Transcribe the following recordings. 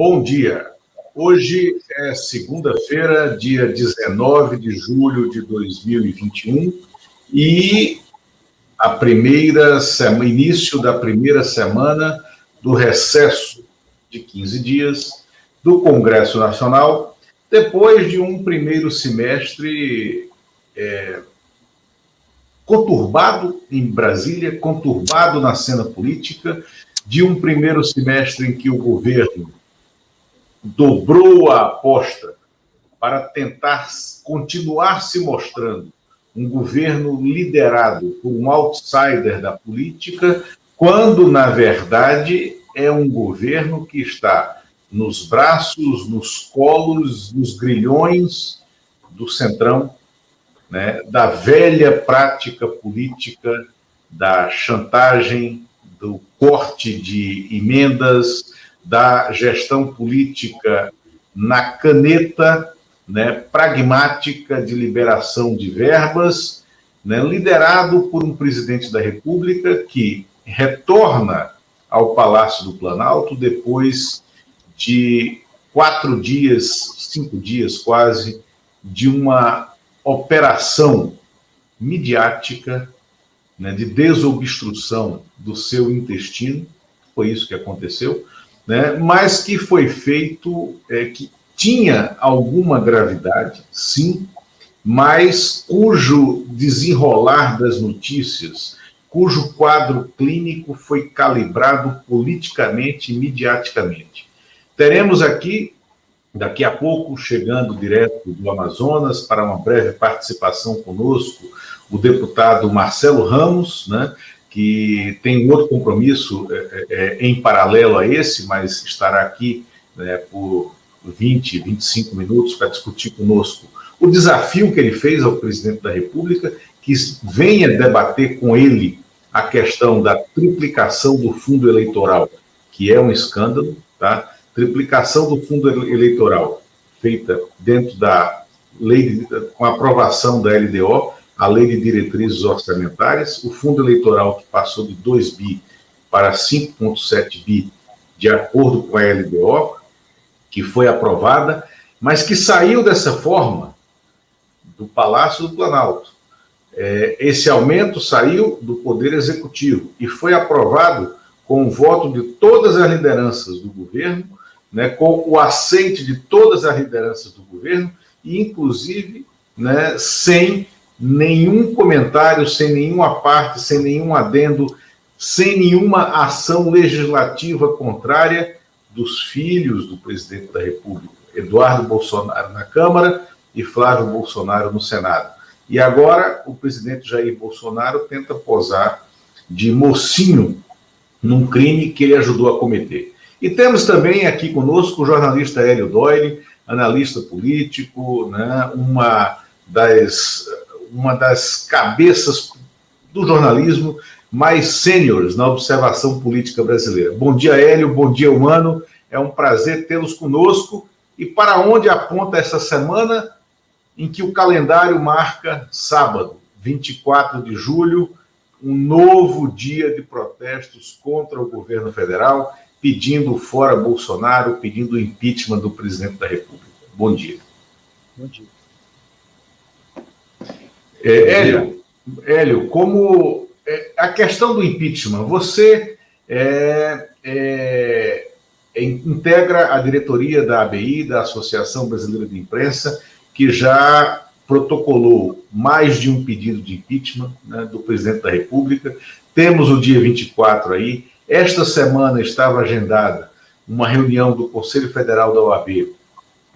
Bom dia. Hoje é segunda-feira, dia 19 de julho de 2021, e início da primeira semana do recesso de 15 dias do Congresso Nacional, depois de um primeiro semestre conturbado em Brasília, conturbado na cena política, de um primeiro semestre em que o governo dobrou a aposta para tentar continuar se mostrando um governo liderado por um outsider da política, quando, na verdade, é um governo que está nos braços, nos colos, nos grilhões do Centrão, né, da velha prática política, da chantagem, do corte de emendas, da gestão política na caneta, né, pragmática de liberação de verbas, né, liderado por um presidente da República que retorna ao Palácio do Planalto depois de 4 dias, 5 dias quase, de uma operação midiática, né, de desobstrução do seu intestino. Foi isso que aconteceu, né, mas que foi feito, que tinha alguma gravidade, sim, mas cujo desenrolar das notícias, cujo quadro clínico foi calibrado politicamente e midiaticamente. Teremos aqui, daqui a pouco, chegando direto do Amazonas, para uma breve participação conosco, o deputado Marcelo Ramos, né, que tem um outro compromisso em paralelo a esse, mas estará aqui, né, por 20, 25 minutos para discutir conosco o desafio que ele fez ao presidente da República, que venha debater com ele a questão da triplicação do fundo eleitoral, que é um escândalo, tá? Triplicação do fundo eleitoral feita dentro da lei, com a aprovação da LDO, a Lei de Diretrizes Orçamentárias, o fundo eleitoral que passou de 2 bi para 5,7 bi, de acordo com a LDO, que foi aprovada, mas que saiu dessa forma do Palácio do Planalto. Esse aumento saiu do Poder Executivo e foi aprovado com o voto de todas as lideranças do governo, né, com o assente de todas as lideranças do governo, e inclusive, né, sem nenhum comentário, sem nenhuma parte, sem nenhum adendo, sem nenhuma ação legislativa contrária dos filhos do presidente da República, Eduardo Bolsonaro na Câmara e Flávio Bolsonaro no Senado. E agora o presidente Jair Bolsonaro tenta posar de mocinho num crime que ele ajudou a cometer. E temos também aqui conosco o jornalista Hélio Doyle, analista político, né, uma das cabeças do jornalismo mais sêniores na observação política brasileira. Bom dia, Hélio, bom dia, Humano. É um prazer tê-los conosco. E para onde aponta essa semana em que o calendário marca sábado, 24 de julho, um novo dia de protestos contra o governo federal, pedindo fora Bolsonaro, pedindo o impeachment do presidente da República. Bom dia. Bom dia. Hélio, como a questão do impeachment, você integra a diretoria da ABI, da Associação Brasileira de Imprensa, que já protocolou mais de um pedido de impeachment, né, do presidente da República. Temos o dia 24 aí. Esta semana estava agendada uma reunião do Conselho Federal da OAB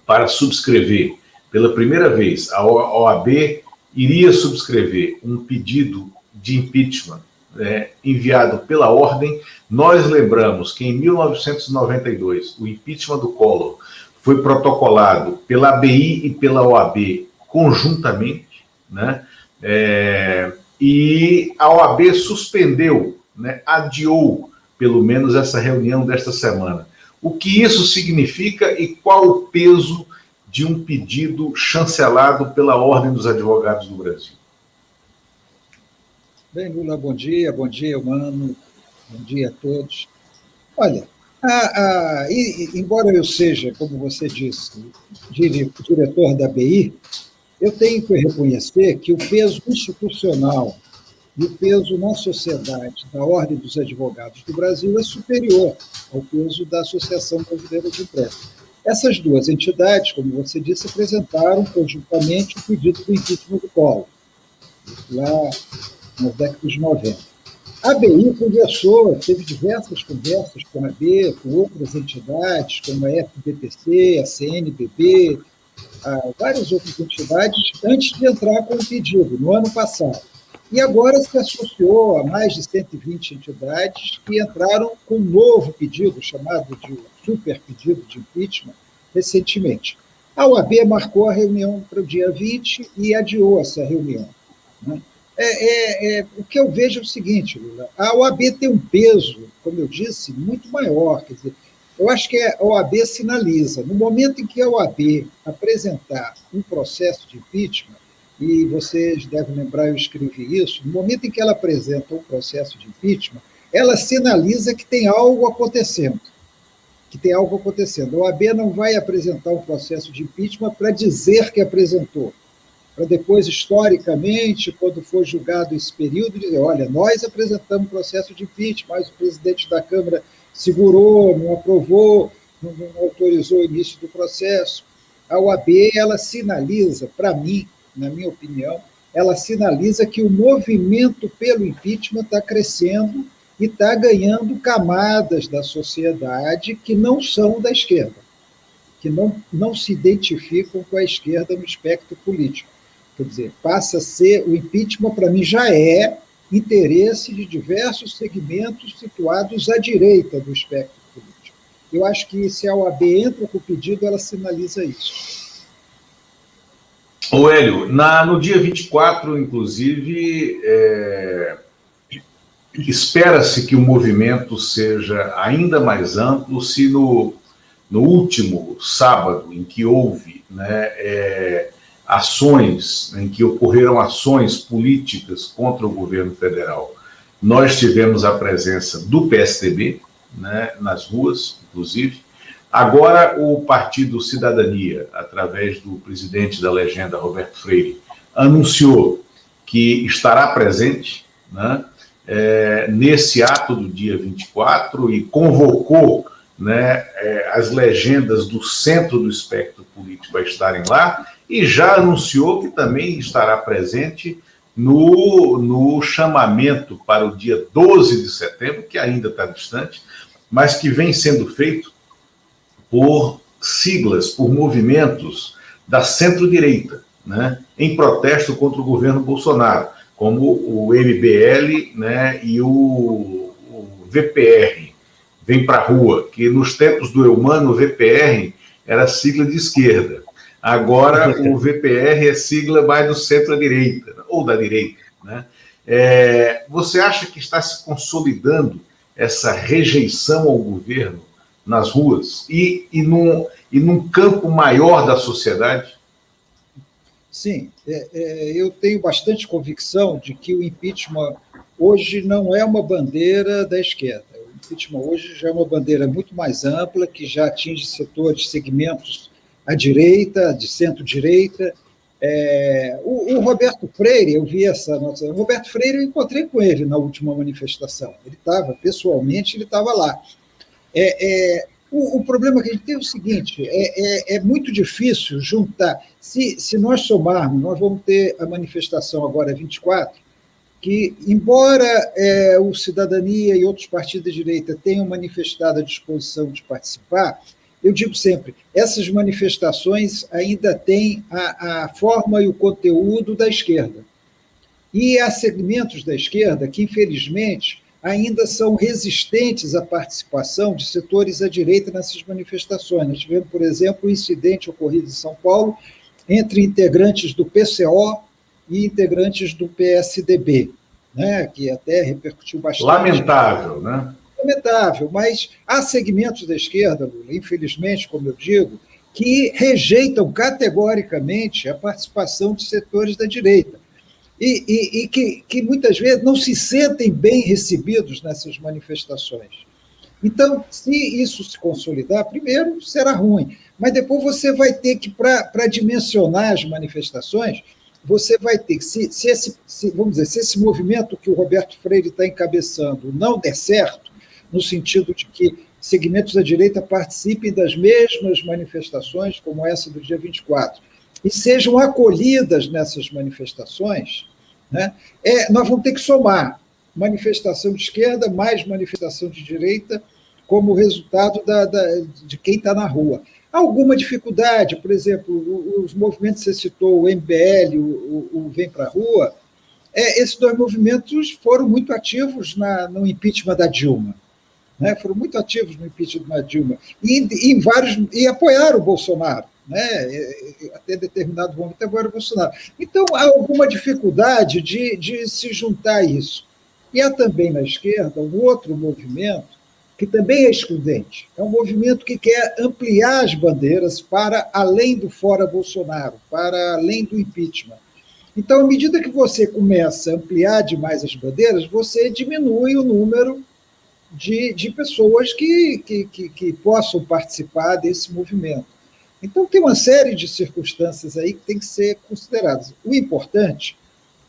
para subscrever, pela primeira vez, a OAB iria subscrever um pedido de impeachment, né, enviado pela ordem. Nós lembramos que em 1992, o impeachment do Collor foi protocolado pela ABI e pela OAB conjuntamente, né, e a OAB suspendeu, né, adiou pelo menos essa reunião desta semana. O que isso significa e qual o peso de um pedido chancelado pela Ordem dos Advogados do Brasil? Bem, Lula, bom dia, Humano, bom dia a todos. Olha, Embora eu seja, como você disse, diretor da ABI, eu tenho que reconhecer que o peso institucional e o peso na sociedade da Ordem dos Advogados do Brasil é superior ao peso da Associação Brasileira de Imprensa. Essas duas entidades, como você disse, apresentaram conjuntamente o pedido do impeachment do Collor, lá na década de 90. A ABI conversou, teve diversas conversas com a AB, com outras entidades, como a FBPC, a CNBB, várias outras entidades, antes de entrar com o pedido, no ano passado. E agora se associou a mais de 120 entidades que entraram com um novo pedido, chamado de super pedido de impeachment, recentemente. A OAB marcou a reunião para o dia 20 e adiou essa reunião, né? O que eu vejo é o seguinte, Lula, a OAB tem um peso, como eu disse, muito maior. Quer dizer, eu acho que a OAB sinaliza, no momento em que a OAB apresentar um processo de impeachment, e vocês devem lembrar, eu escrevi isso, no momento em que ela apresenta um processo de impeachment, ela sinaliza que tem algo acontecendo. A OAB não vai apresentar um processo de impeachment para dizer que apresentou, para depois, historicamente, quando for julgado esse período, dizer, olha, nós apresentamos um processo de impeachment, mas o presidente da Câmara segurou, não aprovou, não autorizou o início do processo. A OAB, ela sinaliza, para mim, na minha opinião, ela sinaliza que o movimento pelo impeachment está crescendo e está ganhando camadas da sociedade que não são da esquerda, que não se identificam com a esquerda no espectro político. Quer dizer, passa a ser, o impeachment, para mim, já é interesse de diversos segmentos situados à direita do espectro político. Eu acho que se a OAB entra com o pedido, ela sinaliza isso. Ô, Hélio, no dia 24, inclusive, espera-se que o movimento seja ainda mais amplo se no último sábado, em que houve, né, ações, em que ocorreram ações políticas contra o governo federal, nós tivemos a presença do PSDB, né, nas ruas, inclusive. Agora, o Partido Cidadania, através do presidente da legenda, Roberto Freire, anunciou que estará presente, né, nesse ato do dia 24 e convocou, né, as legendas do centro do espectro político a estarem lá e já anunciou que também estará presente no chamamento para o dia 12 de setembro, que ainda está distante, mas que vem sendo feito por siglas, por movimentos da centro-direita, né, em protesto contra o governo Bolsonaro, como o MBL, né, e o VPR, vem para a rua, que nos tempos do Eumano, o VPR era sigla de esquerda. Agora o VPR é sigla mais do centro-direita, ou da direita, né? Você acha que está se consolidando essa rejeição ao governo nas ruas e num campo maior da sociedade? Sim, eu tenho bastante convicção de que o impeachment hoje não é uma bandeira da esquerda. O impeachment hoje já é uma bandeira muito mais ampla, que já atinge setores, segmentos à direita, de centro-direita. O Roberto Freire, eu vi essa nossa... O Roberto Freire, eu encontrei com ele na última manifestação. Ele estava, pessoalmente, ele estava lá. O problema que a gente tem é o seguinte, é muito difícil juntar. Se nós somarmos, nós vamos ter a manifestação agora 24, que, embora o Cidadania e outros partidos de direita tenham manifestado a disposição de participar, eu digo sempre, essas manifestações ainda têm a forma e o conteúdo da esquerda. E há segmentos da esquerda que, infelizmente, ainda são resistentes à participação de setores à direita nessas manifestações. Nós tivemos, por exemplo, um incidente ocorrido em São Paulo entre integrantes do PCO e integrantes do PSDB, né, que até repercutiu bastante. Lamentável, né? Lamentável, mas há segmentos da esquerda, Lula, infelizmente, como eu digo, que rejeitam categoricamente a participação de setores da direita e que muitas vezes não se sentem bem recebidos nessas manifestações. Então, se isso se consolidar, primeiro será ruim, mas depois você vai ter que, para dimensionar as manifestações, você vai ter que, vamos dizer, se esse movimento que o Roberto Freire está encabeçando não der certo, no sentido de que segmentos da direita participem das mesmas manifestações, como essa do dia 24, e sejam acolhidas nessas manifestações, né, nós vamos ter que somar manifestação de esquerda mais manifestação de direita como resultado de quem está na rua. Alguma dificuldade, por exemplo, os movimentos que você citou, o MBL, o Vem Pra Rua, esses dois movimentos foram muito ativos no impeachment da Dilma. Né? Foram muito ativos no impeachment da Dilma. E apoiaram o Bolsonaro. Né? Até determinado momento apoiaram o Bolsonaro. Então, há alguma dificuldade de se juntar a isso. E há também na esquerda um outro movimento que também é excludente. É um movimento que quer ampliar as bandeiras para além do fora Bolsonaro, para além do impeachment. Então, à medida que você começa a ampliar demais as bandeiras, você diminui o número de pessoas que possam participar desse movimento. Então, tem uma série de circunstâncias aí que tem que ser consideradas. O importante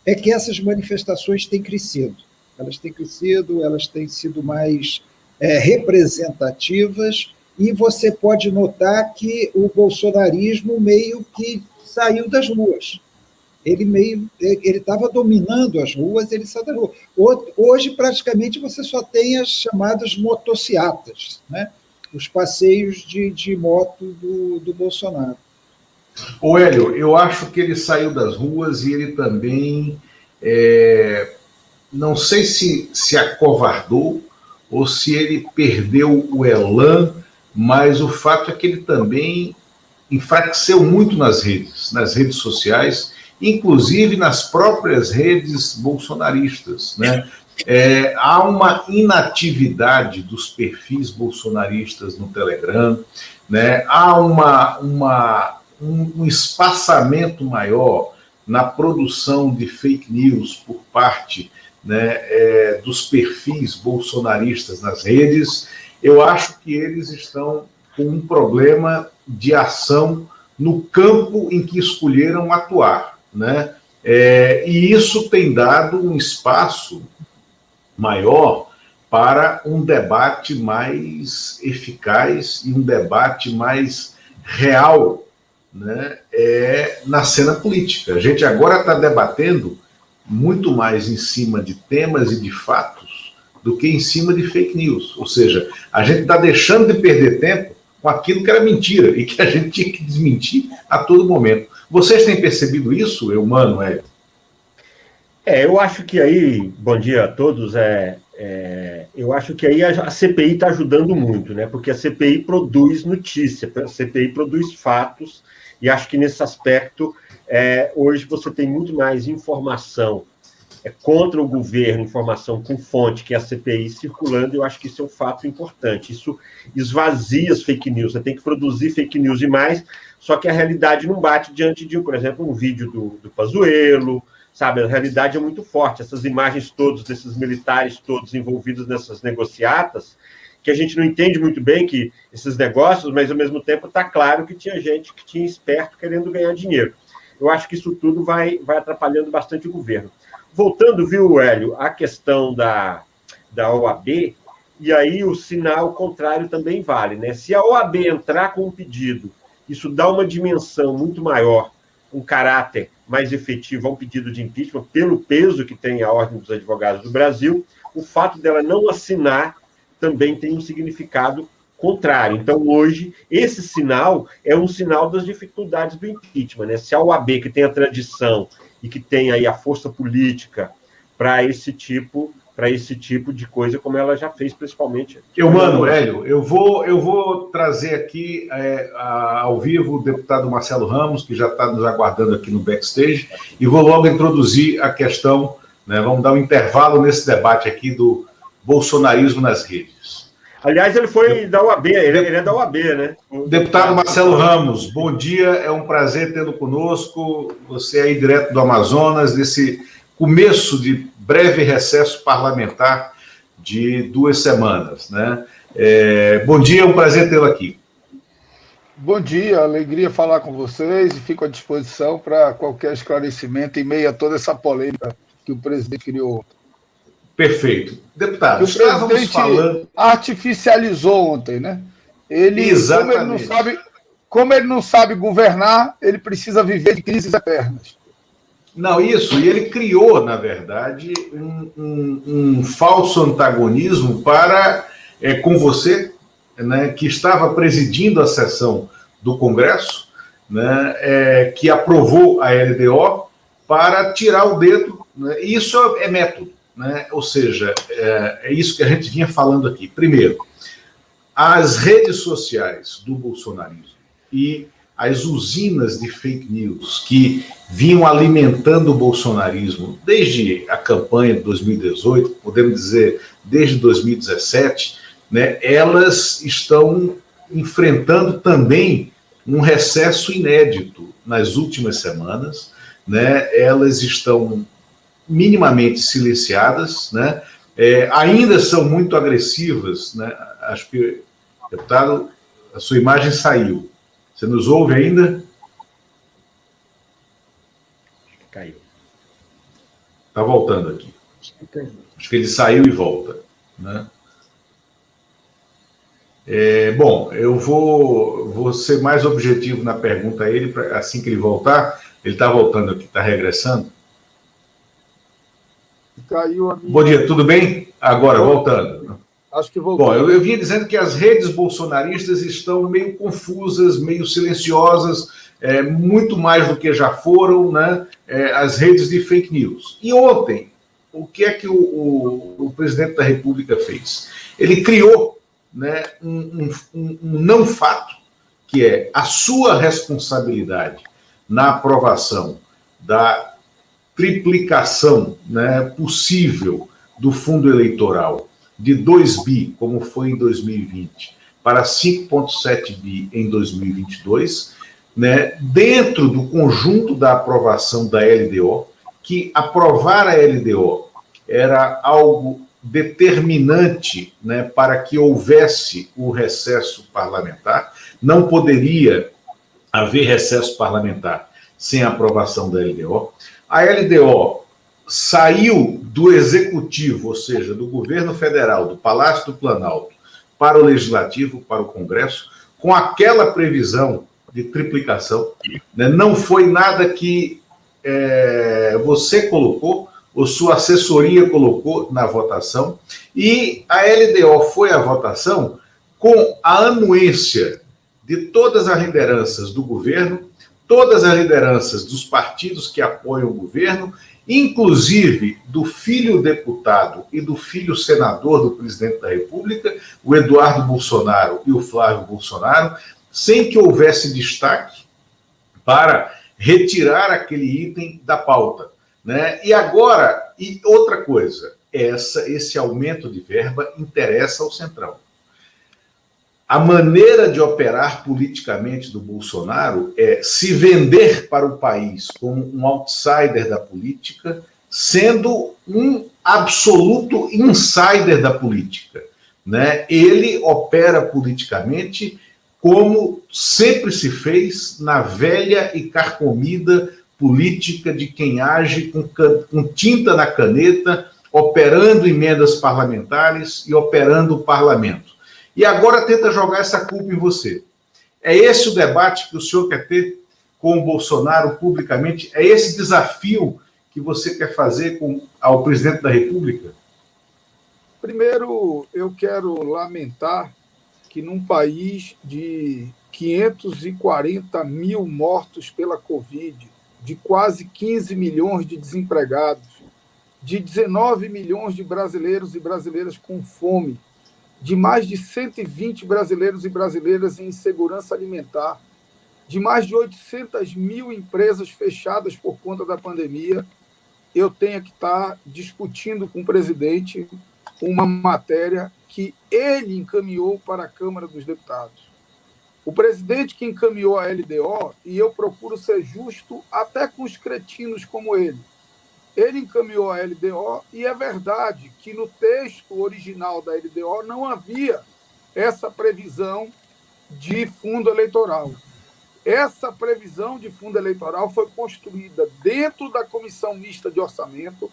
é que essas manifestações têm crescido. Elas têm crescido, elas têm sido mais representativas, e você pode notar que o bolsonarismo meio que saiu das ruas. Ele estava dominando as ruas, ele saiu das ruas. Hoje, praticamente, você só tem as chamadas motociatas, né? Os passeios de moto do Bolsonaro. Ô, Hélio, eu acho que ele saiu das ruas e ele também, não sei se acovardou ou se ele perdeu o elan, mas o fato é que ele também enfraqueceu muito nas redes sociais, inclusive nas próprias redes bolsonaristas, né? Há uma inatividade dos perfis bolsonaristas no Telegram, né? Há um espaçamento maior na produção de fake news por parte, né, dos perfis bolsonaristas nas redes. Eu acho que eles estão com um problema de ação no campo em que escolheram atuar, né? E isso tem dado um espaço maior para um debate mais eficaz e um debate mais real, né, na cena política. A gente agora está debatendo muito mais em cima de temas e de fatos do que em cima de fake news. Ou seja, a gente está deixando de perder tempo com aquilo que era mentira e que a gente tinha que desmentir a todo momento. Vocês têm percebido isso, Eumano, Hélio? Eu acho que aí, bom dia a todos, eu acho que aí a CPI está ajudando muito, né? Porque a CPI produz notícia, a CPI produz fatos, e acho que nesse aspecto, hoje você tem muito mais informação contra o governo, informação com fonte, que é a CPI circulando, e eu acho que isso é um fato importante. Isso esvazia as fake news, você tem que produzir fake news demais, só que a realidade não bate diante de, por exemplo, um vídeo do Pazuello, sabe? A realidade é muito forte, essas imagens todas, desses militares todos envolvidos nessas negociatas, que a gente não entende muito bem que esses negócios, mas ao mesmo tempo está claro que tinha gente que tinha esperto querendo ganhar dinheiro. Eu acho que isso tudo vai atrapalhando bastante o governo. Voltando, viu, Hélio, à questão da OAB, e aí o sinal contrário também vale, né? Se a OAB entrar com um pedido, isso dá uma dimensão muito maior, um caráter mais efetivo a um pedido de impeachment, pelo peso que tem a Ordem dos Advogados do Brasil, o fato dela não assinar também tem um significado contrário. Então, hoje, esse sinal é um sinal das dificuldades do impeachment, né? Se a OAB, que tem a tradição e que tem aí a força política para esse tipo de coisa, como ela já fez, principalmente... Mano, Hélio, eu vou trazer aqui ao vivo o deputado Marcelo Ramos, que já está nos aguardando aqui no backstage, e vou logo introduzir a questão, né? Vamos dar um intervalo nesse debate aqui do bolsonarismo nas redes. Aliás, ele foi da OAB, ele é da OAB, né? Deputado Marcelo Ramos, bom dia, é um prazer tê-lo conosco, você aí direto do Amazonas, nesse começo de breve recesso parlamentar de 2 semanas, né? Bom dia, é um prazer tê-lo aqui. Bom dia, alegria falar com vocês e fico à disposição para qualquer esclarecimento em meio a toda essa polêmica que o presidente criou. Perfeito. Deputado, Que o presidente artificializou ontem, né? Exatamente. Como ele não sabe governar, ele precisa viver de crises eternas. Não, isso, e ele criou, na verdade, um falso antagonismo com você, né, que estava presidindo a sessão do Congresso, né, que aprovou a LDO para tirar o dedo, né, e isso é método, né, ou seja, é isso que a gente vinha falando aqui. Primeiro, as redes sociais do bolsonarismo e as usinas de fake news que vinham alimentando o bolsonarismo desde a campanha de 2018, podemos dizer desde 2017, né, elas estão enfrentando também um recesso inédito nas últimas semanas, né, elas estão minimamente silenciadas, né, ainda são muito agressivas, né, acho que, deputado, a sua imagem saiu. Você nos ouve ainda? Caiu. Está voltando aqui. Acho que ele saiu e volta, né? Bom, eu vou ser mais objetivo na pergunta a ele, assim que ele voltar. Ele está voltando aqui, está regressando. Caiu a minha... Bom dia, tudo bem? Agora, voltando. Acho que voltou. Bom, eu vinha dizendo que as redes bolsonaristas estão meio confusas, meio silenciosas, muito mais do que já foram, né, as redes de fake news. E ontem, o que é que o presidente da República fez? Ele criou, né, um não fato, que é a sua responsabilidade na aprovação da triplicação, né, possível do fundo eleitoral de 2 bi, como foi em 2020, para 5,7 bi em 2022, né, dentro do conjunto da aprovação da LDO, que aprovar a LDO era algo determinante, né, para que houvesse o recesso parlamentar. Não poderia haver recesso parlamentar sem a aprovação da LDO. A LDO saiu do executivo, ou seja, do governo federal, do Palácio do Planalto, para o legislativo, para o Congresso, com aquela previsão de triplicação, né? Não foi nada que você colocou, ou sua assessoria colocou na votação, e a LDO foi à votação com a anuência de todas as lideranças do governo, todas as lideranças dos partidos que apoiam o governo, inclusive do filho deputado e do filho senador do presidente da República, o Eduardo Bolsonaro e o Flávio Bolsonaro, sem que houvesse destaque para retirar aquele item da pauta, né? E agora, e outra coisa, esse aumento de verba interessa ao Centrão. A maneira de operar politicamente do Bolsonaro é se vender para o país como um outsider da política, sendo um absoluto insider da política, né? Ele opera politicamente como sempre se fez na velha e carcomida política de quem age com tinta na caneta, operando emendas parlamentares e operando o parlamento. E agora tenta jogar essa culpa em você. É esse o debate que o senhor quer ter com o Bolsonaro publicamente? É esse desafio que você quer fazer ao presidente da República? Primeiro, eu quero lamentar que num país de 540 mil mortos pela Covid, de quase 15 milhões de desempregados, de 19 milhões de brasileiros e brasileiras com fome, de mais de 120 brasileiros e brasileiras em insegurança alimentar, de mais de 800 mil empresas fechadas por conta da pandemia, eu tenho que estar discutindo com o presidente uma matéria que ele encaminhou para a Câmara dos Deputados. O presidente que encaminhou a LDO, e eu procuro ser justo até com os cretinos como ele encaminhou a LDO, e é verdade que no texto original da LDO não havia essa previsão de fundo eleitoral. Essa previsão de fundo eleitoral foi construída dentro da Comissão Mista de Orçamento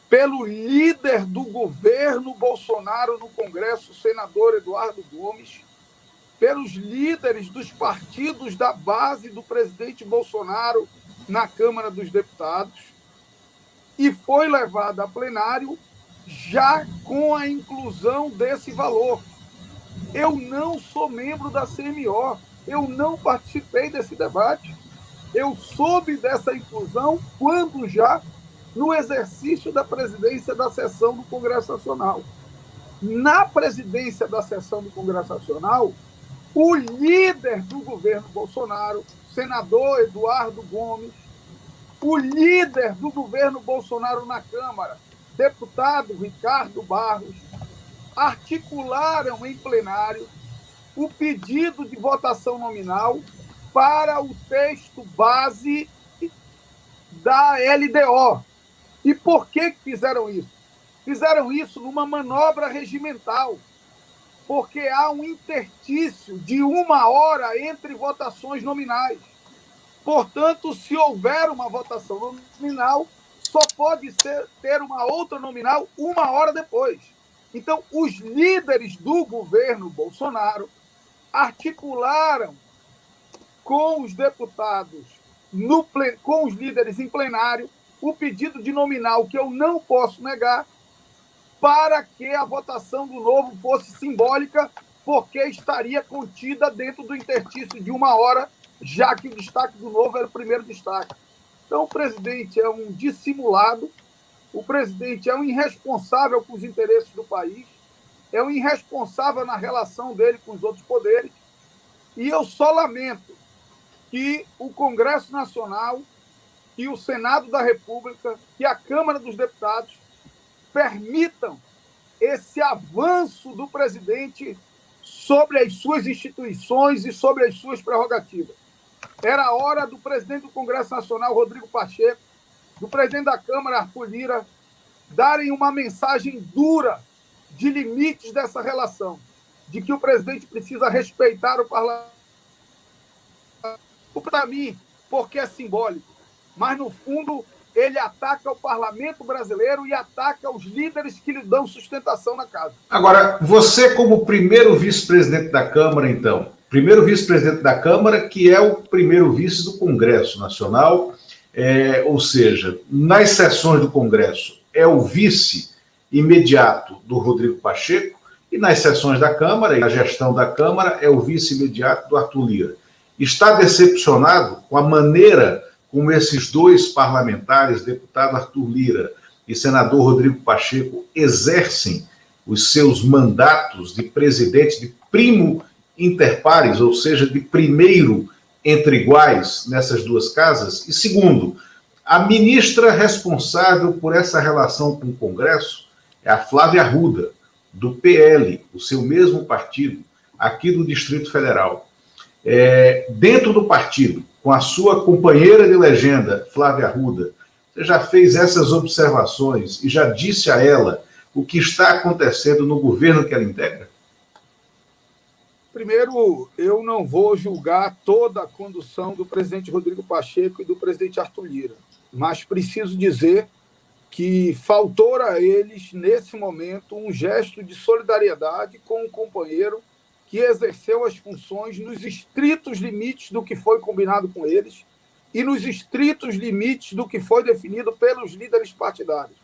pelo líder do governo Bolsonaro no Congresso, o senador Eduardo Gomes, pelos líderes dos partidos da base do presidente Bolsonaro na Câmara dos Deputados, e foi levada a plenário já com a inclusão desse valor. Eu não sou membro da CMO, eu não participei desse debate, eu soube dessa inclusão quando já no exercício da presidência da sessão do Congresso Nacional. Na presidência da sessão do Congresso Nacional, o líder do governo Bolsonaro, senador Eduardo Gomes, o líder do governo Bolsonaro na Câmara, deputado Ricardo Barros, articularam em plenário o pedido de votação nominal para o texto base da LDO. E por que fizeram isso? Fizeram isso numa manobra regimental, porque há um interstício de 1 hora entre votações nominais. Portanto, se houver uma votação nominal, só pode ter uma outra nominal 1 hora depois. Então, os líderes do governo Bolsonaro articularam com os deputados, com os líderes em plenário, o pedido de nominal, que eu não posso negar, para que a votação do novo fosse simbólica, porque estaria contida dentro do interstício de 1 hora, já que o destaque do novo era o primeiro destaque. Então, o presidente é um dissimulado, o presidente é um irresponsável com os interesses do país, é um irresponsável na relação dele com os outros poderes, e eu só lamento que o Congresso Nacional, que o Senado da República, que a Câmara dos Deputados permitam esse avanço do presidente sobre as suas instituições e sobre as suas prerrogativas. Era a hora do presidente do Congresso Nacional, Rodrigo Pacheco, do presidente da Câmara, Arthur Lira, darem uma mensagem dura de limites dessa relação, de que o presidente precisa respeitar o parlamento. Para mim, porque é simbólico, mas, no fundo, ele ataca o parlamento brasileiro e ataca os líderes que lhe dão sustentação na casa. Agora, você como primeiro vice-presidente da Câmara, então, primeiro vice-presidente da Câmara, que é o primeiro vice do Congresso Nacional, ou seja, nas sessões do Congresso é o vice imediato do Rodrigo Pacheco, e nas sessões da Câmara, e na gestão da Câmara, é o vice imediato do Arthur Lira. Está decepcionado com a maneira como esses dois parlamentares, deputado Arthur Lira e senador Rodrigo Pacheco, exercem os seus mandatos de presidente, de primo inter pares, ou seja, de primeiro entre iguais nessas duas casas? E segundo, a ministra responsável por essa relação com o Congresso é a Flávia Arruda, do PL, o seu mesmo partido, aqui do Distrito Federal. Dentro do partido, com a sua companheira de legenda, Flávia Arruda, você já fez essas observações e já disse a ela o que está acontecendo no governo que ela integra? Primeiro, eu não vou julgar toda a condução do presidente Rodrigo Pacheco e do presidente Arthur Lira, mas preciso dizer que faltou a eles, nesse momento, um gesto de solidariedade com um companheiro que exerceu as funções nos estritos limites do que foi combinado com eles e nos estritos limites do que foi definido pelos líderes partidários.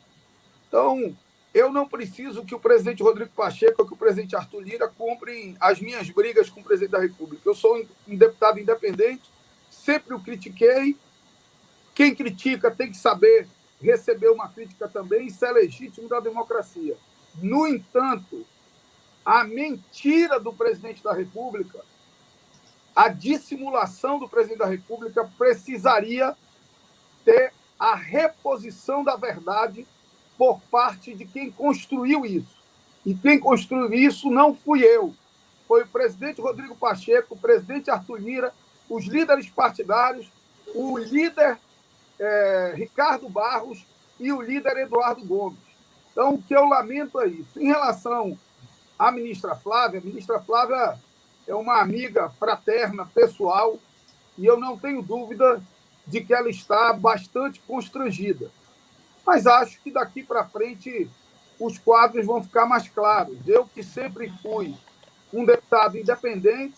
Então, eu não preciso que o presidente Rodrigo Pacheco ou que o presidente Arthur Lira comprem as minhas brigas com o presidente da República. Eu sou um deputado independente, sempre o critiquei. Quem critica tem que saber receber uma crítica também, isso é legítimo da democracia. No entanto, a mentira do presidente da República, a dissimulação do presidente da República precisaria ter a reposição da verdade por parte de quem construiu isso. E quem construiu isso não fui eu. Foi o presidente Rodrigo Pacheco, o presidente Arthur Lira, os líderes partidários, o líder Ricardo Barros e o líder Eduardo Gomes. Então, o que eu lamento é isso. Em relação a ministra Flávia é uma amiga fraterna, pessoal, e eu não tenho dúvida de que ela está bastante constrangida. Mas acho que daqui para frente os quadros vão ficar mais claros. Eu, que sempre fui um deputado independente,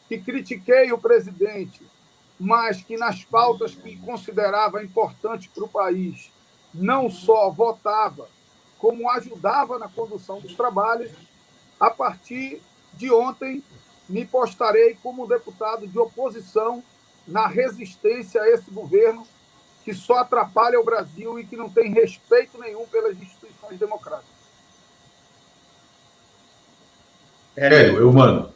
que critiquei o presidente, mas que nas pautas que considerava importantes para o país, não só votava, como ajudava na condução dos trabalhos, a partir de ontem me postarei como deputado de oposição na resistência a esse governo que só atrapalha o Brasil e que não tem respeito nenhum pelas instituições democráticas. Hélio, eu mando.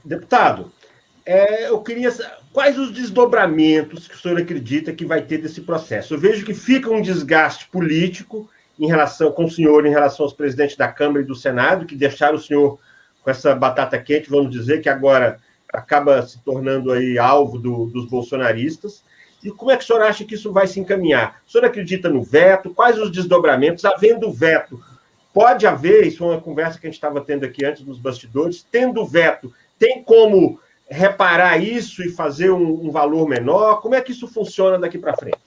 Deputado, eu queria saber quais os desdobramentos que o senhor acredita que vai ter desse processo. Eu vejo que fica um desgaste político com o senhor em relação aos presidentes da Câmara e do Senado, que deixaram o senhor com essa batata quente, vamos dizer, que agora acaba se tornando aí alvo dos bolsonaristas. E como é que o senhor acha que isso vai se encaminhar? O senhor acredita no veto? Quais os desdobramentos? Havendo veto, pode haver, isso é uma conversa que a gente estava tendo aqui antes nos bastidores, tendo veto, tem como reparar isso e fazer um valor menor? Como é que isso funciona daqui para frente?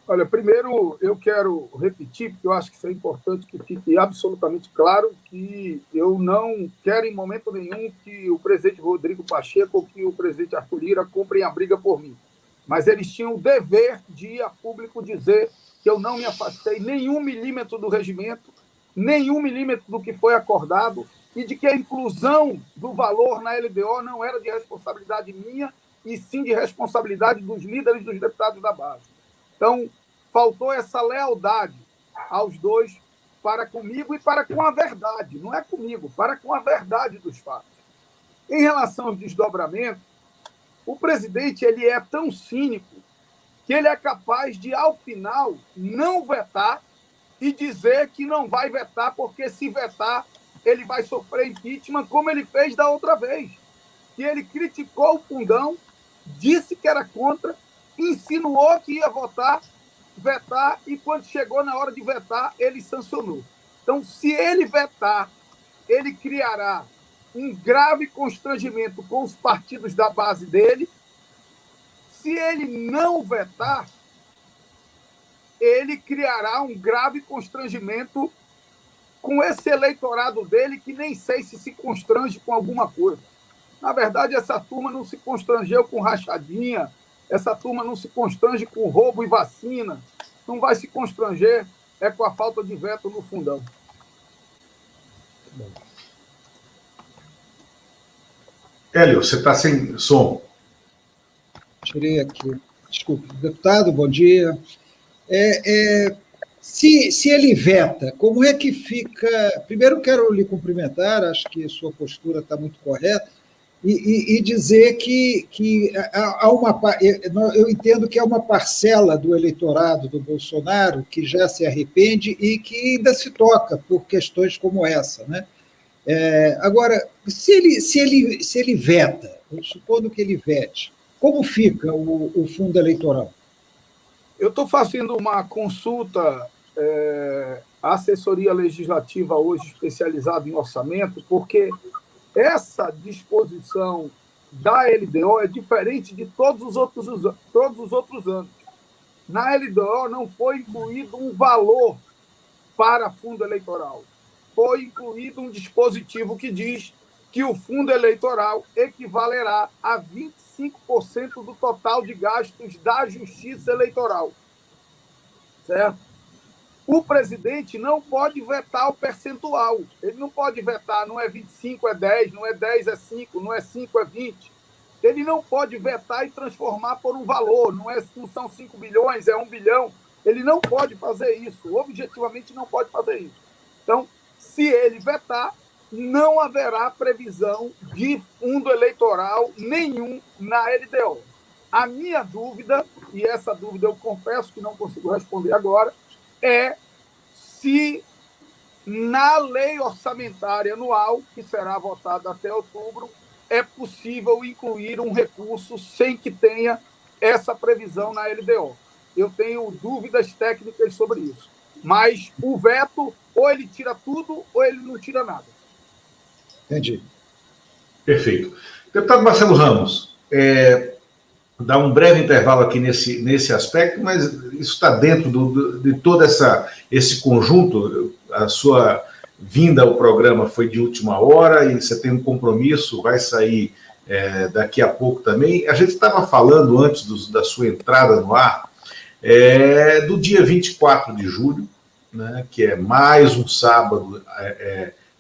Olha, primeiro eu quero repetir, porque eu acho que isso é importante que fique absolutamente claro, que eu não quero em momento nenhum que o presidente Rodrigo Pacheco ou que o presidente Arthur Lira comprem a briga por mim. Mas eles tinham o dever de ir a público dizer que eu não me afastei nenhum milímetro do regimento, nenhum milímetro do que foi acordado, e de que a inclusão do valor na LDO não era de responsabilidade minha, e sim de responsabilidade dos líderes dos deputados da base. Então, faltou essa lealdade aos dois para comigo e para com a verdade. Não é comigo, para com a verdade dos fatos. Em relação aos desdobramentos, o presidente ele é tão cínico que ele é capaz de, ao final, não vetar e dizer que não vai vetar, porque se vetar, ele vai sofrer impeachment, como ele fez da outra vez. E ele criticou o fundão, disse que era contra, insinuou que ia vetar, e quando chegou na hora de vetar, ele sancionou. Então, se ele vetar, ele criará um grave constrangimento com os partidos da base dele. Se ele não vetar, ele criará um grave constrangimento com esse eleitorado dele, que nem sei se constrange com alguma coisa. Na verdade, essa turma não se constrangeu com rachadinha, essa turma não se constrange com roubo e vacina, não vai se constranger com a falta de veto no fundão. Hélio, você está sem som. Tirei aqui. Desculpe. Deputado, bom dia. Se ele veta, como é que fica... Primeiro, quero lhe cumprimentar, acho que sua postura está muito correta, e dizer que há eu entendo que há uma parcela do eleitorado do Bolsonaro que já se arrepende e que ainda se toca por questões como essa, né? Agora, se ele veta, supondo que ele vete, como fica o fundo eleitoral? Eu estou fazendo uma consulta à assessoria legislativa hoje especializada em orçamento, porque essa disposição da LDO é diferente de todos os outros anos. Na LDO não foi incluído um valor para fundo eleitoral. Foi incluído um dispositivo que diz que o fundo eleitoral equivalerá a 25% do total de gastos da Justiça Eleitoral. Certo? O presidente não pode vetar o percentual. Ele não pode vetar, não é 25, é 10, não é 10, é 5, não é 5, é 20. Ele não pode vetar e transformar por um valor. Não são 5 bilhões, é 1 bilhão. Ele não pode fazer isso. Objetivamente, não pode fazer isso. Então, se ele vetar, não haverá previsão de fundo eleitoral nenhum na LDO. A minha dúvida, e essa dúvida eu confesso que não consigo responder agora, é se na lei orçamentária anual, que será votada até outubro, é possível incluir um recurso sem que tenha essa previsão na LDO. eu tenho dúvidas técnicas sobre isso. Mas o veto, ou ele tira tudo, ou ele não tira nada. Entendi. Perfeito. Deputado Marcelo Ramos, dá um breve intervalo aqui nesse aspecto, mas isso está dentro de todo esse conjunto. A sua vinda ao programa foi de última hora e você tem um compromisso, vai sair daqui a pouco também. A gente estava falando antes da sua entrada no ar, do dia 24 de julho, né, que é mais um sábado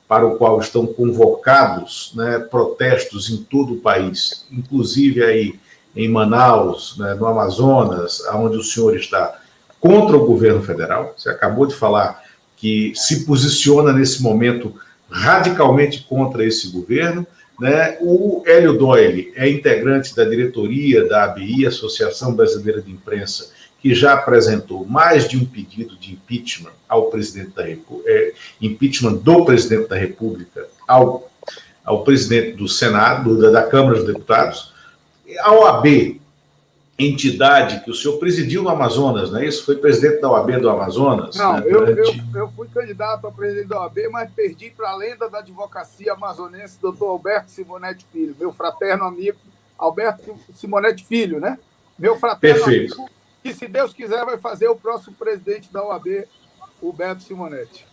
para o qual estão convocados, né, protestos em todo o país, inclusive aí em Manaus, né, no Amazonas, onde o senhor está, contra o governo federal. Você acabou de falar que se posiciona nesse momento radicalmente contra esse governo, né? O Hélio Doyle é integrante da diretoria da ABI, Associação Brasileira de Imprensa, que já apresentou mais de um pedido de impeachment ao presidente da República, impeachment do presidente da República ao presidente do Senado, da Câmara dos Deputados. A OAB, entidade que o senhor presidiu no Amazonas, não é isso? Foi presidente da OAB do Amazonas? Não, né, eu fui candidato a presidente da OAB, mas perdi para a lenda da advocacia amazonense, doutor Alberto Simonetti Filho, meu fraterno amigo, Alberto Simonetti Filho, né? Meu fraterno Perfeito. amigo, que, se Deus quiser, vai fazer o próximo presidente da OAB, o Alberto Simonetti.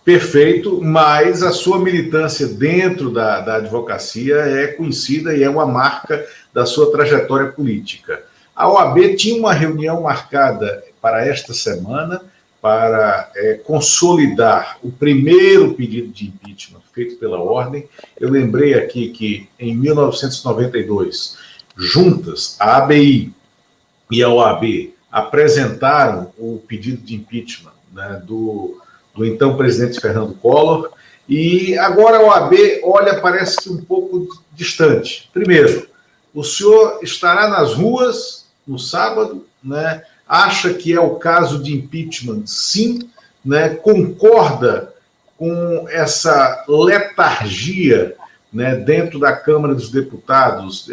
Perfeito, mas a sua militância dentro da advocacia é conhecida e é uma marca da sua trajetória política. A OAB tinha uma reunião marcada para esta semana para consolidar o primeiro pedido de impeachment feito pela ordem. Eu lembrei aqui que em 1992, juntas, a ABI e a OAB apresentaram o pedido de impeachment, né, do então presidente Fernando Collor, e agora a OAB olha, parece que um pouco distante. Primeiro, o senhor estará nas ruas no sábado, né? Acha que é o caso de impeachment, sim, né? Concorda com essa letargia, né, dentro da Câmara dos Deputados,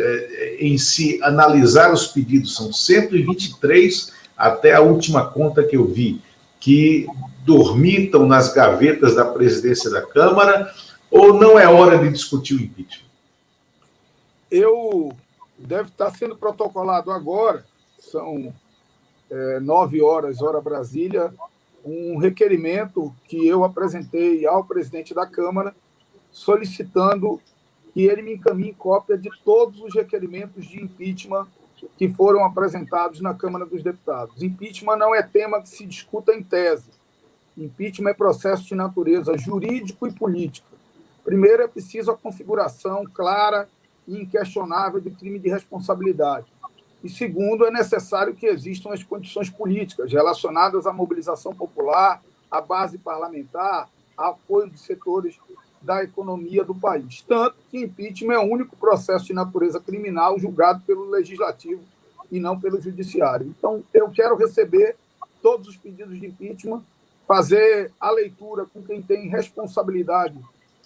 em se analisar os pedidos, são 123 até a última conta que eu vi, que dormitam nas gavetas da presidência da Câmara, ou não é hora de discutir o impeachment? Deve estar sendo protocolado agora, são 9 horas, hora Brasília, um requerimento que eu apresentei ao presidente da Câmara, solicitando que ele me encaminhe cópia de todos os requerimentos de impeachment que foram apresentados na Câmara dos Deputados. Impeachment não é tema que se discuta em tese. Impeachment é processo de natureza jurídico e política. Primeiro, é preciso a configuração clara e inquestionável do crime de responsabilidade. E segundo, é necessário que existam as condições políticas relacionadas à mobilização popular, à base parlamentar, ao apoio de setores da economia do país. Tanto que impeachment é o único processo de natureza criminal julgado pelo Legislativo e não pelo Judiciário. Então, eu quero receber todos os pedidos de impeachment, fazer a leitura com quem tem responsabilidade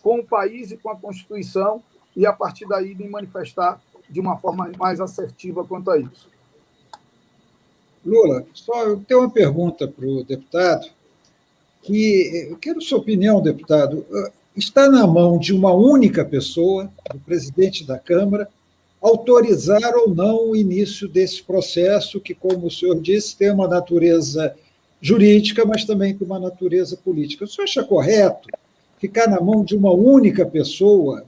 com o país e com a Constituição e, a partir daí, me manifestar de uma forma mais assertiva quanto a isso. Lula, só eu tenho uma pergunta para o deputado, que eu quero sua opinião, deputado. Está na mão de uma única pessoa, do presidente da Câmara, autorizar ou não o início desse processo, que, como o senhor disse, tem uma natureza jurídica, mas também tem uma natureza política. O senhor acha correto ficar na mão de uma única pessoa,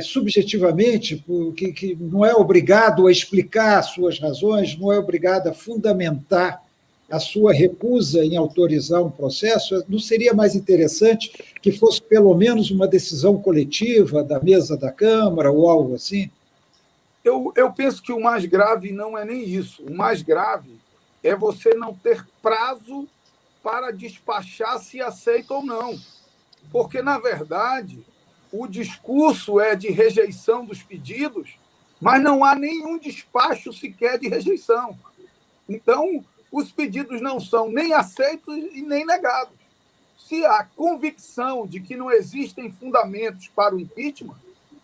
subjetivamente, que não é obrigado a explicar as suas razões, não é obrigado a fundamentar a sua recusa em autorizar um processo? Não seria mais interessante que fosse pelo menos uma decisão coletiva da mesa da Câmara ou algo assim? Eu penso que o mais grave não é nem isso. O mais grave é você não ter prazo para despachar se aceita ou não. Porque, na verdade, o discurso é de rejeição dos pedidos, mas não há nenhum despacho sequer de rejeição. Então, os pedidos não são nem aceitos e nem negados. Se há convicção de que não existem fundamentos para o impeachment,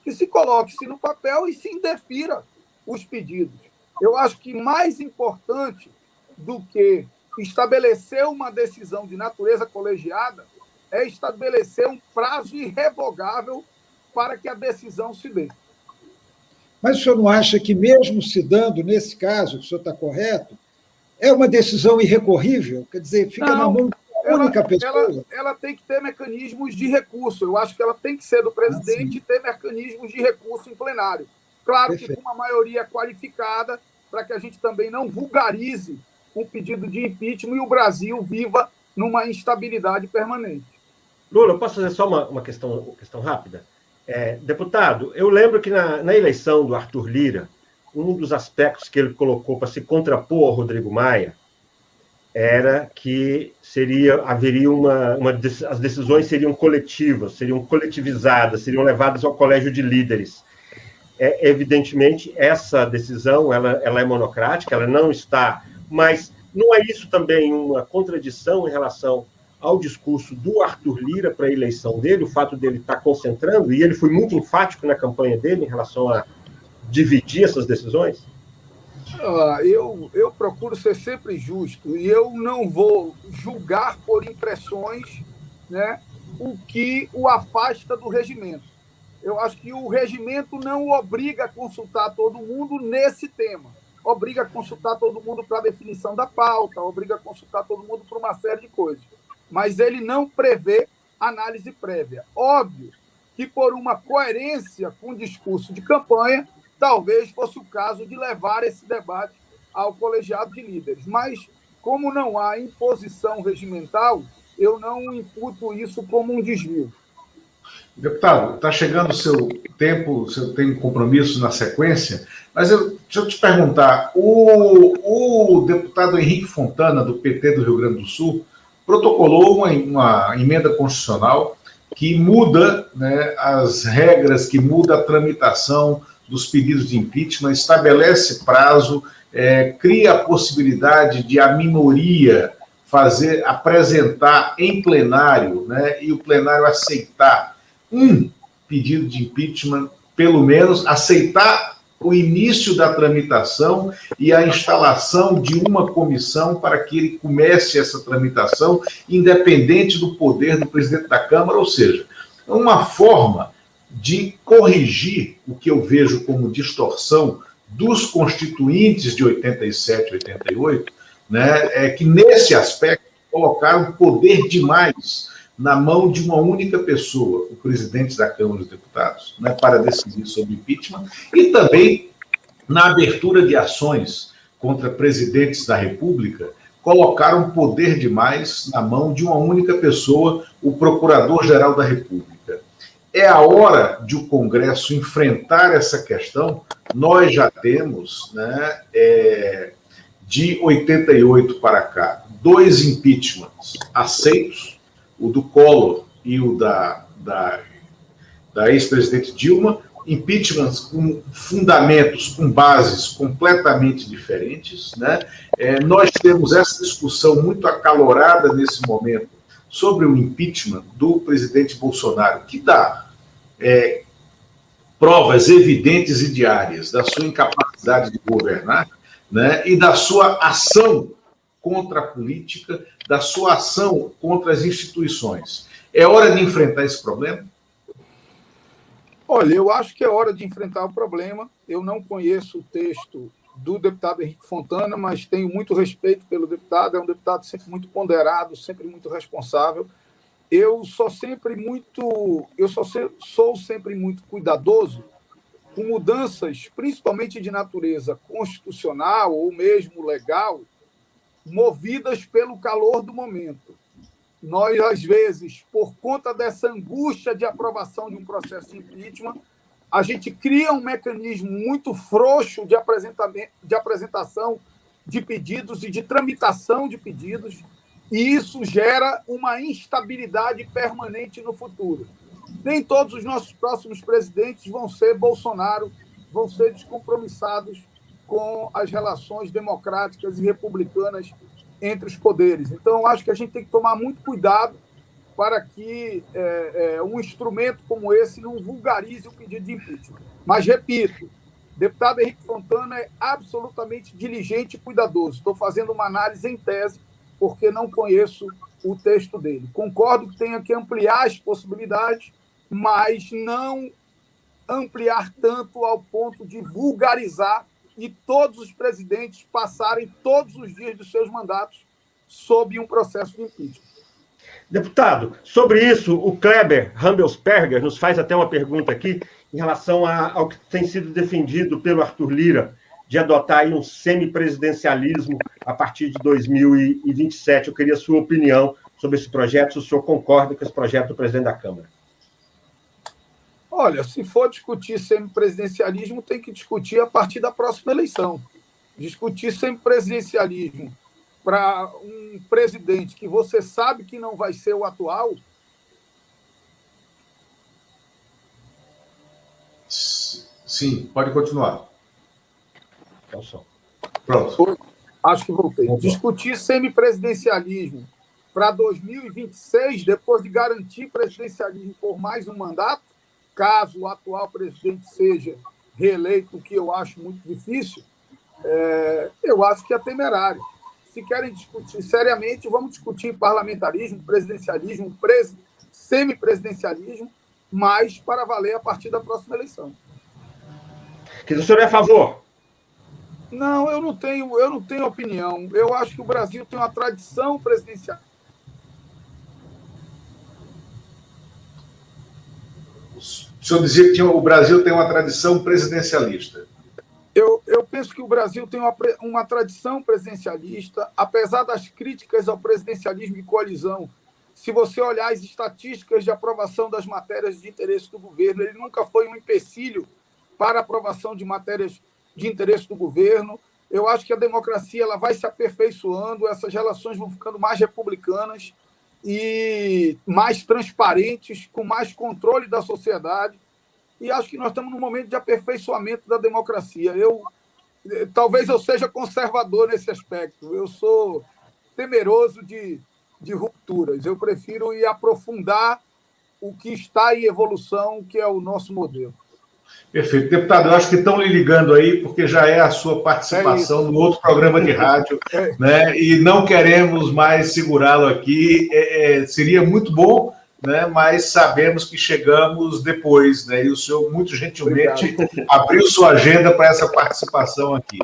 que se coloque-se no papel e se indefira os pedidos. Eu acho que mais importante do que estabelecer uma decisão de natureza colegiada é estabelecer um prazo irrevogável para que a decisão se dê. Mas o senhor não acha que, mesmo se dando, nesse caso, o senhor está correto, é uma decisão irrecorrível? Quer dizer, fica na mão de uma única pessoa? Ela tem que ter mecanismos de recurso. Eu acho que ela tem que ser do presidente e ter mecanismos de recurso em plenário. Claro que com uma maioria qualificada, para que a gente também não vulgarize um pedido de impeachment e o Brasil viva numa instabilidade permanente. Lula, eu posso fazer só uma questão rápida? Deputado, eu lembro que na eleição do Arthur Lira, um dos aspectos que ele colocou para se contrapor ao Rodrigo Maia era que haveria as decisões seriam coletivas, seriam coletivizadas, seriam levadas ao colégio de líderes. Evidentemente, essa decisão ela é monocrática, ela não está, mas não é isso também uma contradição em relação ao discurso do Arthur Lira para a eleição dele, o fato dele estar concentrando, e ele foi muito enfático na campanha dele em relação a dividir essas decisões? Eu procuro ser sempre justo e eu não vou julgar por impressões, né, o que o afasta do regimento. Eu acho que o regimento não obriga a consultar todo mundo nesse tema. Obriga a consultar todo mundo para a definição da pauta, obriga a consultar todo mundo para uma série de coisas. Mas ele não prevê análise prévia. Óbvio que, por uma coerência com o discurso de campanha, talvez fosse o caso de levar esse debate ao colegiado de líderes. Mas, como não há imposição regimental, eu não imputo isso como um desvio. Deputado, está chegando o seu tempo, você tem compromisso na sequência, mas deixa eu te perguntar, o deputado Henrique Fontana, do PT do Rio Grande do Sul, protocolou uma emenda constitucional que muda, né, as regras, que muda a tramitação dos pedidos de impeachment, estabelece prazo, cria a possibilidade de a minoria apresentar em plenário, né, e o plenário aceitar um pedido de impeachment, pelo menos aceitar o início da tramitação e a instalação de uma comissão para que ele comece essa tramitação, independente do poder do presidente da Câmara, ou seja, uma forma de corrigir o que eu vejo como distorção dos constituintes de 87 e 88, né, que nesse aspecto colocaram poder demais na mão de uma única pessoa, o presidente da Câmara dos Deputados, né, para decidir sobre impeachment, e também na abertura de ações contra presidentes da República, colocaram poder demais na mão de uma única pessoa, o Procurador-Geral da República. É a hora de o Congresso enfrentar essa questão. Nós já temos, né, de 88 para cá, 2 impeachments aceitos, o do Collor e o da ex-presidente Dilma, impeachments com fundamentos, com bases completamente diferentes, né? Nós temos essa discussão muito acalorada nesse momento sobre o impeachment do presidente Bolsonaro, que dá provas evidentes e diárias da sua incapacidade de governar, né? E da sua ação contra a política, da sua ação contra as instituições. É hora de enfrentar esse problema? Olha, eu acho que é hora de enfrentar o problema. Eu não conheço o texto do deputado Henrique Fontana, mas tenho muito respeito pelo deputado. É um deputado sempre muito ponderado, sempre muito responsável. Eu sou sempre muito cuidadoso com mudanças, principalmente de natureza constitucional ou mesmo legal, movidas pelo calor do momento. Nós, às vezes, por conta dessa angústia de aprovação de um processo de impeachment, a gente cria um mecanismo muito frouxo de apresentação de pedidos e de tramitação de pedidos, e isso gera uma instabilidade permanente no futuro. Nem todos os nossos próximos presidentes vão ser Bolsonaro, vão ser descompromissados com as relações democráticas e republicanas entre os poderes. Então, acho que a gente tem que tomar muito cuidado para que um instrumento como esse não vulgarize o pedido de impeachment. Mas, repito, Deputado Henrique Fontana é absolutamente diligente e cuidadoso. Estou fazendo uma análise em tese, porque não conheço o texto dele. Concordo que tenha que ampliar as possibilidades, mas não ampliar tanto ao ponto de vulgarizar e todos os presidentes passarem todos os dias dos seus mandatos sob um processo de impeachment. Deputado, sobre isso, o Kleber Rambelsperger nos faz até uma pergunta aqui em relação ao que tem sido defendido pelo Arthur Lira, de adotar aí um semipresidencialismo a partir de 2027. Eu queria a sua opinião sobre esse projeto, se o senhor concorda com esse projeto do presidente da Câmara. Olha, se for discutir semipresidencialismo, tem que discutir a partir da próxima eleição. Discutir semipresidencialismo para um presidente que você sabe que não vai ser o atual. Sim, pode continuar. Pronto. Acho que voltei. Discutir semipresidencialismo para 2026, depois de garantir presidencialismo por mais um mandato, caso o atual presidente seja reeleito, o que eu acho muito difícil, eu acho que é temerário. Se querem discutir seriamente, vamos discutir parlamentarismo, presidencialismo, semipresidencialismo, mas para valer a partir da próxima eleição. Que o senhor é a favor? Não, eu não tenho opinião. Eu acho que o Brasil tem uma tradição presidencial. O senhor dizia que o Brasil tem uma tradição presidencialista. Eu penso que o Brasil tem uma tradição presidencialista, apesar das críticas ao presidencialismo de coalizão. Se você olhar as estatísticas de aprovação das matérias de interesse do governo, ele nunca foi um empecilho para a aprovação de matérias de interesse do governo. Eu acho que a democracia ela vai se aperfeiçoando, essas relações vão ficando mais republicanas e mais transparentes, com mais controle da sociedade. E acho que nós estamos num momento de aperfeiçoamento da democracia. Talvez eu seja conservador nesse aspecto. Eu sou temeroso de rupturas. Eu prefiro ir aprofundar o que está em evolução, que é o nosso modelo. Perfeito. Deputado, eu acho que estão lhe ligando aí, porque já é a sua participação no outro programa de rádio, né? E não queremos mais segurá-lo aqui. Seria muito bom, né? Mas sabemos que chegamos depois, né? E o senhor, muito gentilmente, abriu sua agenda para essa participação aqui.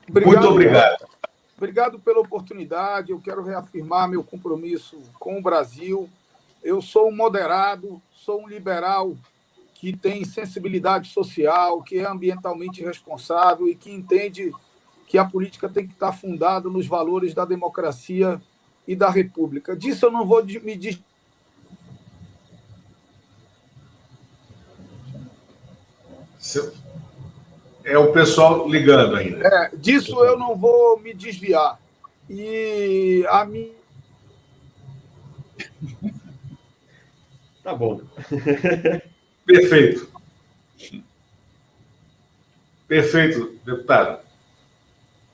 Muito obrigado. Obrigado pela oportunidade. Eu quero reafirmar meu compromisso com o Brasil. Eu sou um moderado, sou um liberal que tem sensibilidade social, que é ambientalmente responsável e que entende que a política tem que estar fundada nos valores da democracia e da república. Disso eu não vou me desviar. É o pessoal ligando ainda. Disso eu não vou me desviar. E a minha... Tá bom. Perfeito. Perfeito, deputado.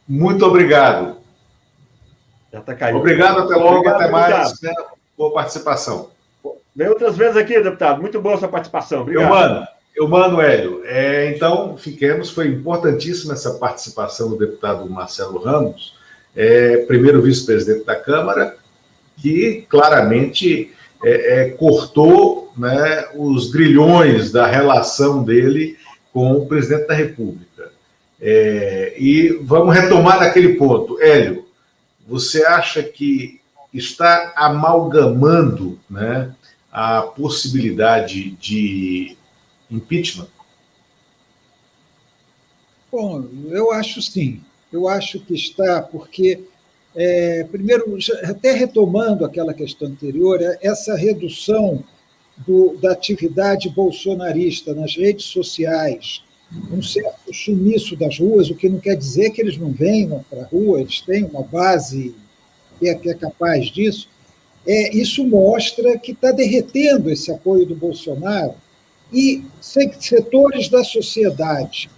Muito obrigado. Já está caindo. Obrigado, até logo, obrigado, até mais. Né? Boa participação. Vem outras vezes aqui, deputado. Muito boa a sua participação. Obrigado. Eu mando, Hélio. Então, fiquemos. Foi importantíssima essa participação do deputado Marcelo Ramos, primeiro vice-presidente da Câmara, que claramente cortou, né, os grilhões da relação dele com o presidente da República. E vamos retomar aquele ponto. Hélio, você acha que está amalgamando, né, a possibilidade de impeachment? Bom, eu acho sim. Eu acho que está, porque, primeiro, até retomando aquela questão anterior, essa redução da atividade bolsonarista nas redes sociais, um certo sumiço das ruas, o que não quer dizer que eles não venham para a rua, eles têm uma base que é capaz disso, isso mostra que está derretendo esse apoio do Bolsonaro. E setores da sociedade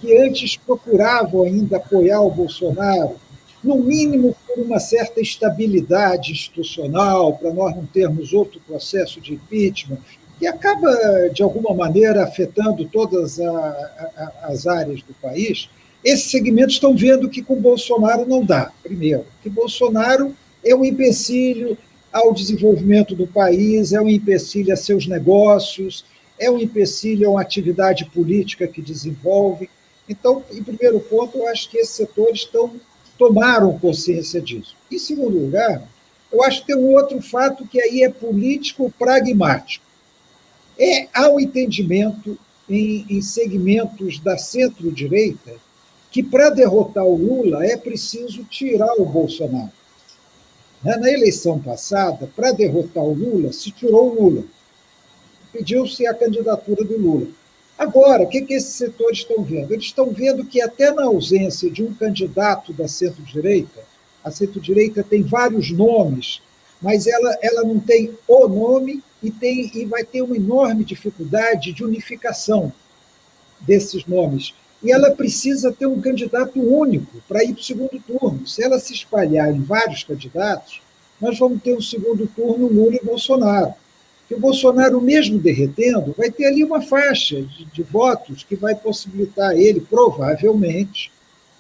que antes procuravam ainda apoiar o Bolsonaro, no mínimo por uma certa estabilidade institucional, para nós não termos outro processo de impeachment, que acaba, de alguma maneira, afetando todas as áreas do país, esses segmentos estão vendo que com Bolsonaro não dá. Primeiro, que Bolsonaro é um empecilho ao desenvolvimento do país, é um empecilho a seus negócios, é um empecilho a uma atividade política que desenvolve. Então, em primeiro ponto, eu acho que esses setores tomaram consciência disso. Em segundo lugar, eu acho que tem um outro fato que aí é político pragmático. Há um entendimento em segmentos da centro-direita que, para derrotar o Lula, é preciso tirar o Bolsonaro. Na eleição passada, para derrotar o Lula, se tirou o Lula. Pediu-se a candidatura do Lula. Agora, o que esses setores estão vendo? Eles estão vendo que, até na ausência de um candidato da centro-direita, a centro-direita tem vários nomes, mas ela não tem o nome e vai ter uma enorme dificuldade de unificação desses nomes. E ela precisa ter um candidato único para ir para o segundo turno. Se ela se espalhar em vários candidatos, nós vamos ter um segundo turno Lula e Bolsonaro. Que o Bolsonaro, mesmo derretendo, vai ter ali uma faixa de votos que vai possibilitar ele, provavelmente,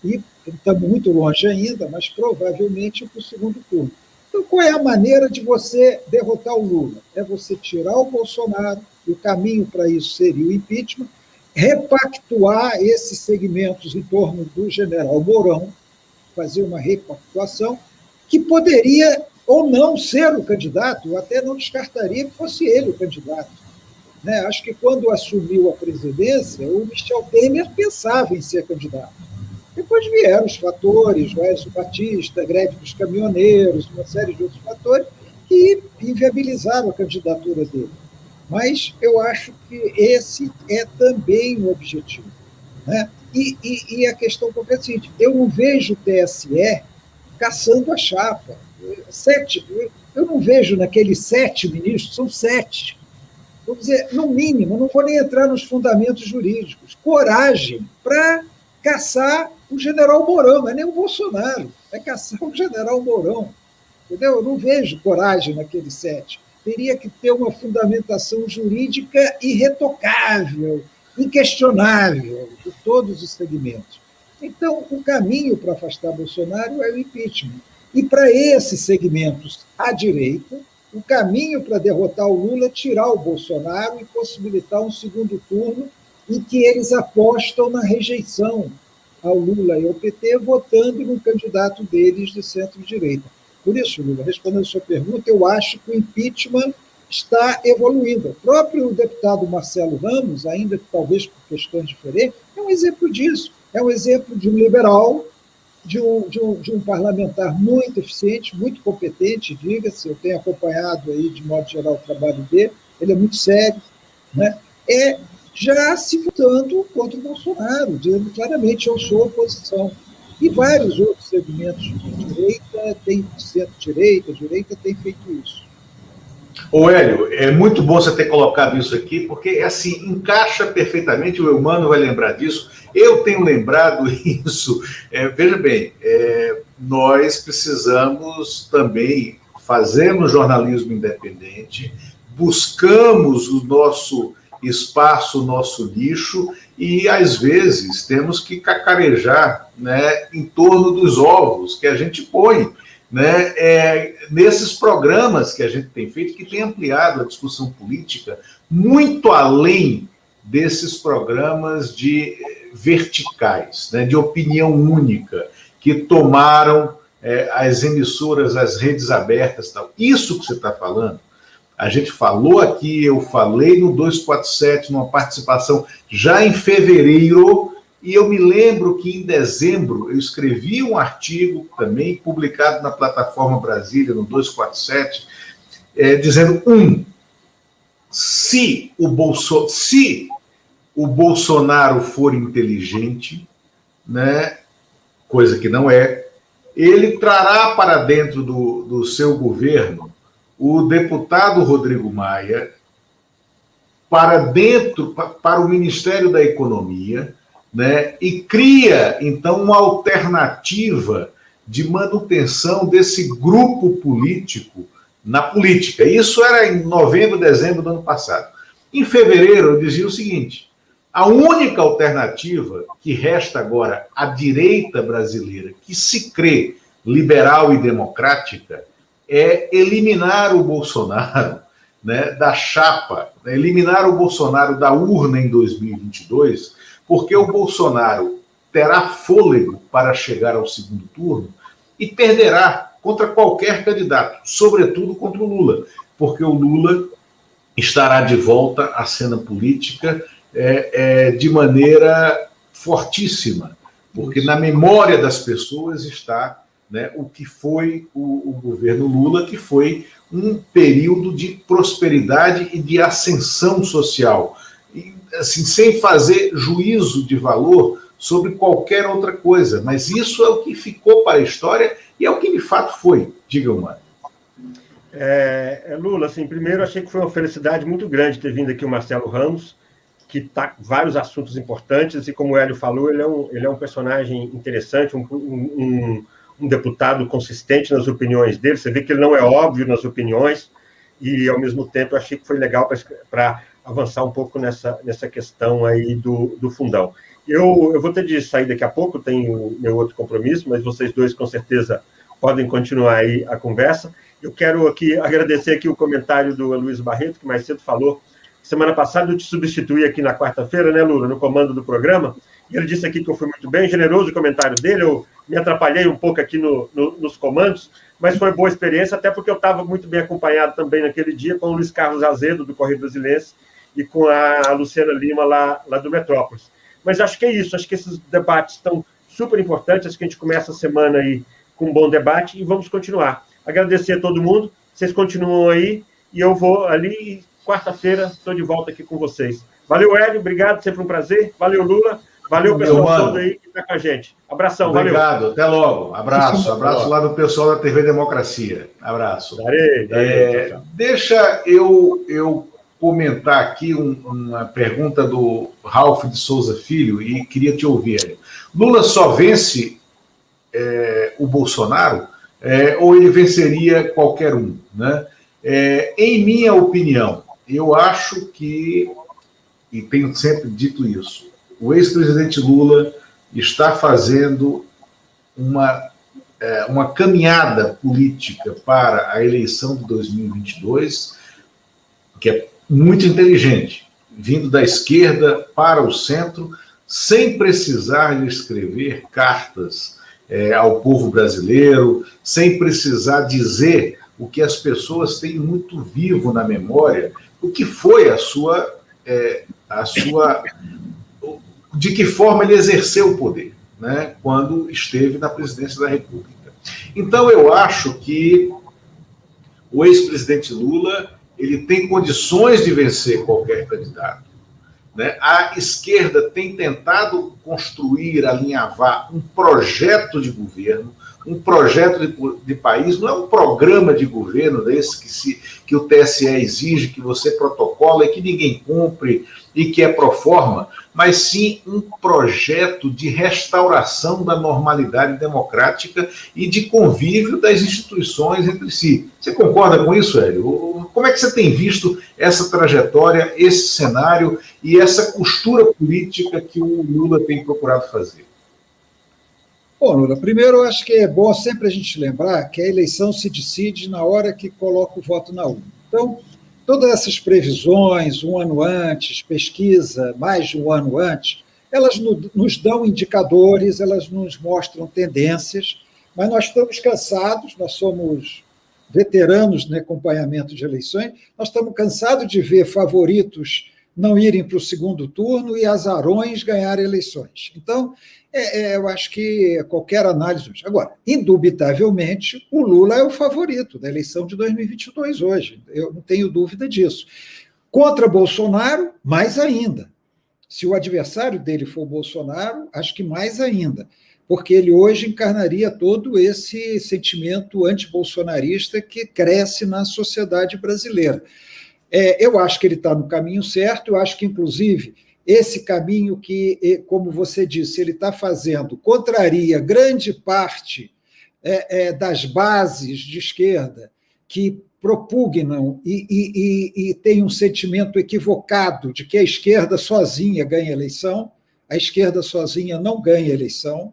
e estamos muito longe ainda, mas provavelmente para o segundo turno. Então, qual é a maneira de você derrotar o Lula? É você tirar o Bolsonaro, e o caminho para isso seria o impeachment, repactuar esses segmentos em torno do general Mourão, fazer uma repactuação, que poderia ou não ser o candidato, eu até não descartaria que fosse ele o candidato. Né? Acho que quando assumiu a presidência, o Michel Temer pensava em ser candidato. Depois vieram os fatores, o Écio Batista, a greve dos caminhoneiros, uma série de outros fatores que inviabilizaram a candidatura dele. Mas eu acho que esse é também o objetivo. Né? E a questão concreta é a seguinte, eu não vejo o TSE caçando a chapa. Eu não vejo naqueles 7 ministros, são 7. Vou dizer, no mínimo, não vou nem entrar nos fundamentos jurídicos, coragem para caçar o general Mourão, não é nem o Bolsonaro, é caçar o general Mourão. Entendeu? Eu não vejo coragem naqueles 7. Teria que ter uma fundamentação jurídica irretocável, inquestionável, de todos os segmentos. Então, o caminho para afastar Bolsonaro é o impeachment. E para esses segmentos à direita, o caminho para derrotar o Lula é tirar o Bolsonaro e possibilitar um segundo turno em que eles apostam na rejeição ao Lula e ao PT, votando no candidato deles de centro-direita. Por isso, Lula, respondendo a sua pergunta, eu acho que o impeachment está evoluindo. O próprio deputado Marcelo Ramos, ainda que talvez por questões diferentes, é um exemplo disso. É um exemplo de um liberal, de um parlamentar muito eficiente, muito competente, diga-se, eu tenho acompanhado aí, de modo geral, o trabalho dele, ele é muito sério, né? Já se votando contra o Bolsonaro, dizendo claramente, eu sou oposição. E vários outros segmentos de direita, centro-direita, direita, têm feito isso. Ô, Hélio, é muito bom você ter colocado isso aqui, porque, assim, encaixa perfeitamente, o Eumano vai lembrar disso, eu tenho lembrado isso. Veja bem, nós precisamos também fazermos jornalismo independente, buscamos o nosso espaço, o nosso nicho, e, às vezes, temos que cacarejar, né, em torno dos ovos que a gente põe, né, nesses programas que a gente tem feito, que tem ampliado a discussão política muito além desses programas de verticais, né, de opinião única, que tomaram as emissoras, as redes abertas, tal. Isso que você está falando, a gente falou aqui, eu falei no 247, numa participação já em fevereiro, e eu me lembro que em dezembro eu escrevi um artigo também, publicado na plataforma Brasília, no 247, dizendo, se o Bolsonaro for inteligente, né, coisa que não é, ele trará para dentro do seu governo o deputado Rodrigo Maia para o Ministério da Economia, né, e cria, então, uma alternativa de manutenção desse grupo político na política. Isso era em novembro, dezembro do ano passado. Em fevereiro, eu dizia o seguinte: a única alternativa que resta agora à direita brasileira, que se crê liberal e democrática, é eliminar o Bolsonaro, né, da chapa, eliminar o Bolsonaro da urna em 2022, porque o Bolsonaro terá fôlego para chegar ao segundo turno e perderá contra qualquer candidato, sobretudo contra o Lula, porque o Lula estará de volta à cena política de maneira fortíssima, porque na memória das pessoas está, né, o que foi o governo Lula, que foi um período de prosperidade e de ascensão social, e, assim, sem fazer juízo de valor sobre qualquer outra coisa, mas isso é o que ficou para a história e é o que de fato foi. Diga, Mário. Lula, assim, primeiro achei que foi uma felicidade muito grande ter vindo aqui o Marcelo Ramos, que está com vários assuntos importantes, e como o Hélio falou, ele é um personagem interessante, um deputado consistente nas opiniões dele. Você vê que ele não é óbvio nas opiniões, e, ao mesmo tempo, eu achei que foi legal para avançar um pouco nessa questão aí do fundão. Eu vou ter de sair daqui a pouco, tenho meu outro compromisso, mas vocês dois, com certeza, podem continuar aí a conversa. Eu quero aqui agradecer aqui o comentário do Luiz Barreto, que mais cedo falou. Semana passada eu te substituí aqui na quarta-feira, né, Lula, no comando do programa, e ele disse aqui que eu fui muito bem, generoso o comentário dele, eu me atrapalhei um pouco aqui nos comandos, mas foi boa experiência, até porque eu estava muito bem acompanhado também naquele dia com o Luiz Carlos Azedo, do Correio Brasiliense, e com a Luciana Lima, lá do Metrópolis. Mas acho que é isso, acho que esses debates estão super importantes, acho que a gente começa a semana aí com um bom debate, e vamos continuar. Agradecer a todo mundo, vocês continuam aí, e eu vou ali, quarta-feira, estou de volta aqui com vocês. Valeu, Hélio, obrigado, sempre um prazer. Valeu, Lula. Valeu, pessoal todo aí que está com a gente. Abração, obrigado, valeu. Até logo. Abraço lá do pessoal da TV Democracia. Abraço. Darei. Deixa eu comentar aqui uma pergunta do Ralph de Souza Filho, e queria te ouvir, Hélio. Lula só vence o Bolsonaro ou ele venceria qualquer um, né? Em minha opinião, eu acho que, e tenho sempre dito isso, o ex-presidente Lula está fazendo uma caminhada política para a eleição de 2022 que é muito inteligente, vindo da esquerda para o centro, sem precisar de escrever cartas ao povo brasileiro, sem precisar dizer o que as pessoas têm muito vivo na memória, o que foi de que forma ele exerceu o poder, né, quando esteve na presidência da República. Então, eu acho que o ex-presidente Lula ele tem condições de vencer qualquer candidato, né? A esquerda tem tentado construir, alinhavar um projeto de governo, um projeto de país, não é um programa de governo desse que o TSE exige, que você protocola e que ninguém cumpre e que é pro forma, mas sim um projeto de restauração da normalidade democrática e de convívio das instituições entre si. Você concorda com isso, Hélio? Como é que você tem visto essa trajetória, esse cenário e essa costura política que o Lula tem procurado fazer? Bom, Lula, primeiro eu acho que é bom sempre a gente lembrar que a eleição se decide na hora que coloca o voto na urna. Então, todas essas previsões, um ano antes, pesquisa, mais de um ano antes, elas nos dão indicadores, elas nos mostram tendências, mas nós estamos cansados, nós somos veteranos no acompanhamento de eleições, nós estamos cansados de ver favoritos não irem para o segundo turno e azarões ganharem eleições. Então, eu acho que qualquer análise hoje. Agora, indubitavelmente, o Lula é o favorito da eleição de 2022 hoje, eu não tenho dúvida disso. Contra Bolsonaro, mais ainda. Se o adversário dele for o Bolsonaro, acho que mais ainda, porque ele hoje encarnaria todo esse sentimento antibolsonarista que cresce na sociedade brasileira. Eu acho que ele está no caminho certo, eu acho que, inclusive, esse caminho que, como você disse, ele está fazendo, contraria grande parte das bases de esquerda que propugnam e têm um sentimento equivocado de que a esquerda sozinha ganha eleição. A esquerda sozinha não ganha eleição,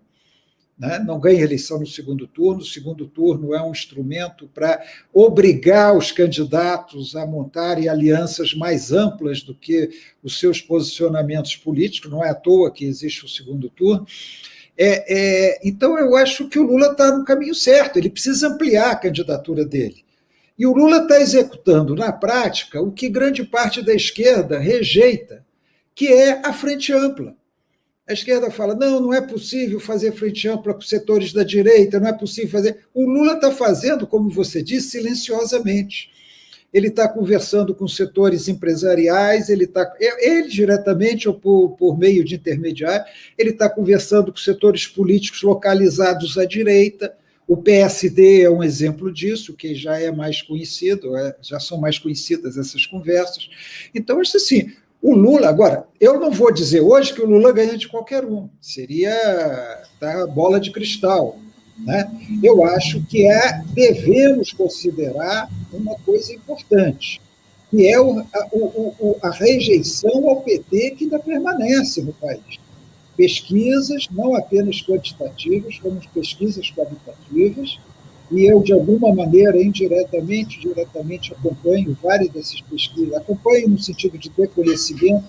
né? Não ganha eleição no segundo turno. O segundo turno é um instrumento para obrigar os candidatos a montarem alianças mais amplas do que os seus posicionamentos políticos. Não é à toa que existe o segundo turno. Então, eu acho que o Lula está no caminho certo, ele precisa ampliar a candidatura dele. E o Lula está executando, na prática, o que grande parte da esquerda rejeita, que é a frente ampla. A esquerda fala, não é possível fazer frente ampla com os setores da direita, não é possível fazer... O Lula está fazendo, como você disse, silenciosamente. Ele está conversando com setores empresariais, ele diretamente ou por meio de intermediário, ele está conversando com setores políticos localizados à direita. O PSD é um exemplo disso, que já é mais conhecido, já são mais conhecidas essas conversas. Então, acho assim, o Lula... Agora, eu não vou dizer hoje que o Lula ganha de qualquer um, seria da bola de cristal, né? Eu acho que devemos considerar uma coisa importante, que é a rejeição ao PT que ainda permanece no país. Pesquisas, não apenas quantitativas, como pesquisas qualitativas, e eu, de alguma maneira, diretamente, acompanho várias dessas pesquisas, acompanho no sentido de ter conhecimento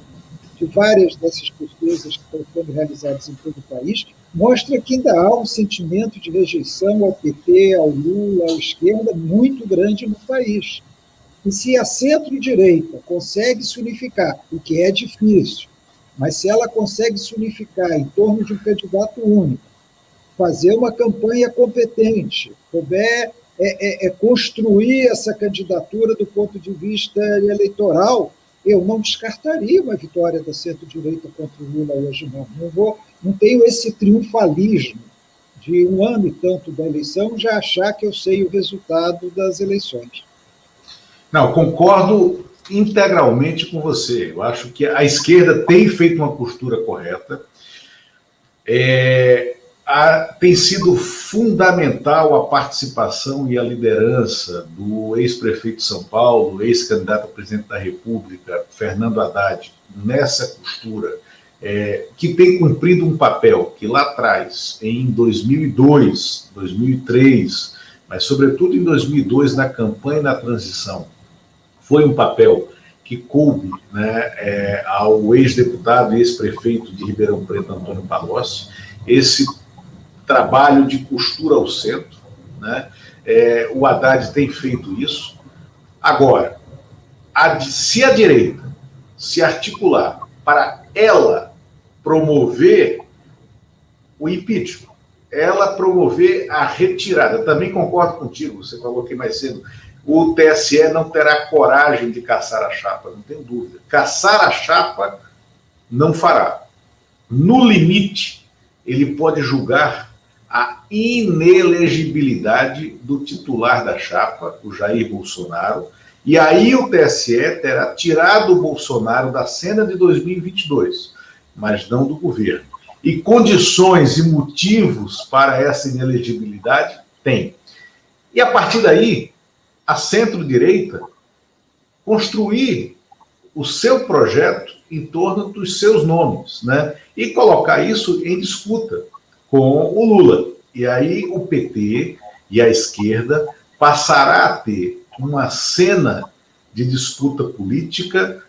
de várias dessas pesquisas que estão sendo realizadas em todo o país, mostra que ainda há um sentimento de rejeição ao PT, ao Lula, à esquerda, muito grande no país. E se a centro-direita consegue se unificar, o que é difícil, mas se ela consegue se unificar em torno de um candidato único, fazer uma campanha competente, souber construir essa candidatura do ponto de vista eleitoral, eu não descartaria uma vitória da centro-direita contra o Lula hoje, não. Não tenho esse triunfalismo de um ano e tanto da eleição já achar que eu sei o resultado das eleições. Não, concordo integralmente com você. Eu acho que a esquerda tem feito uma postura correta. Tem sido fundamental a participação e a liderança do ex-prefeito de São Paulo, ex-candidato a presidente da República, Fernando Haddad, nessa postura, que tem cumprido um papel que lá atrás, em 2002, 2003, mas sobretudo em 2002, na campanha e na transição, foi um papel que coube, né, ao ex-deputado e ex-prefeito de Ribeirão Preto, Antônio Palocci, esse trabalho de costura ao centro, né? O Haddad tem feito isso. Agora, se a direita se articular para ela promover o impeachment, ela promover a retirada, eu também concordo contigo, você falou aqui mais cedo, o TSE não terá coragem de caçar a chapa, não tenho dúvida. Caçar a chapa não fará. No limite, ele pode julgar a inelegibilidade do titular da chapa, o Jair Bolsonaro, e aí o TSE terá tirado o Bolsonaro da cena de 2022, mas não do governo. E condições e motivos para essa inelegibilidade tem. E a partir daí, a centro-direita construir o seu projeto em torno dos seus nomes, né? E colocar isso em disputa com o Lula. E aí o PT e a esquerda passará a ter uma cena de disputa política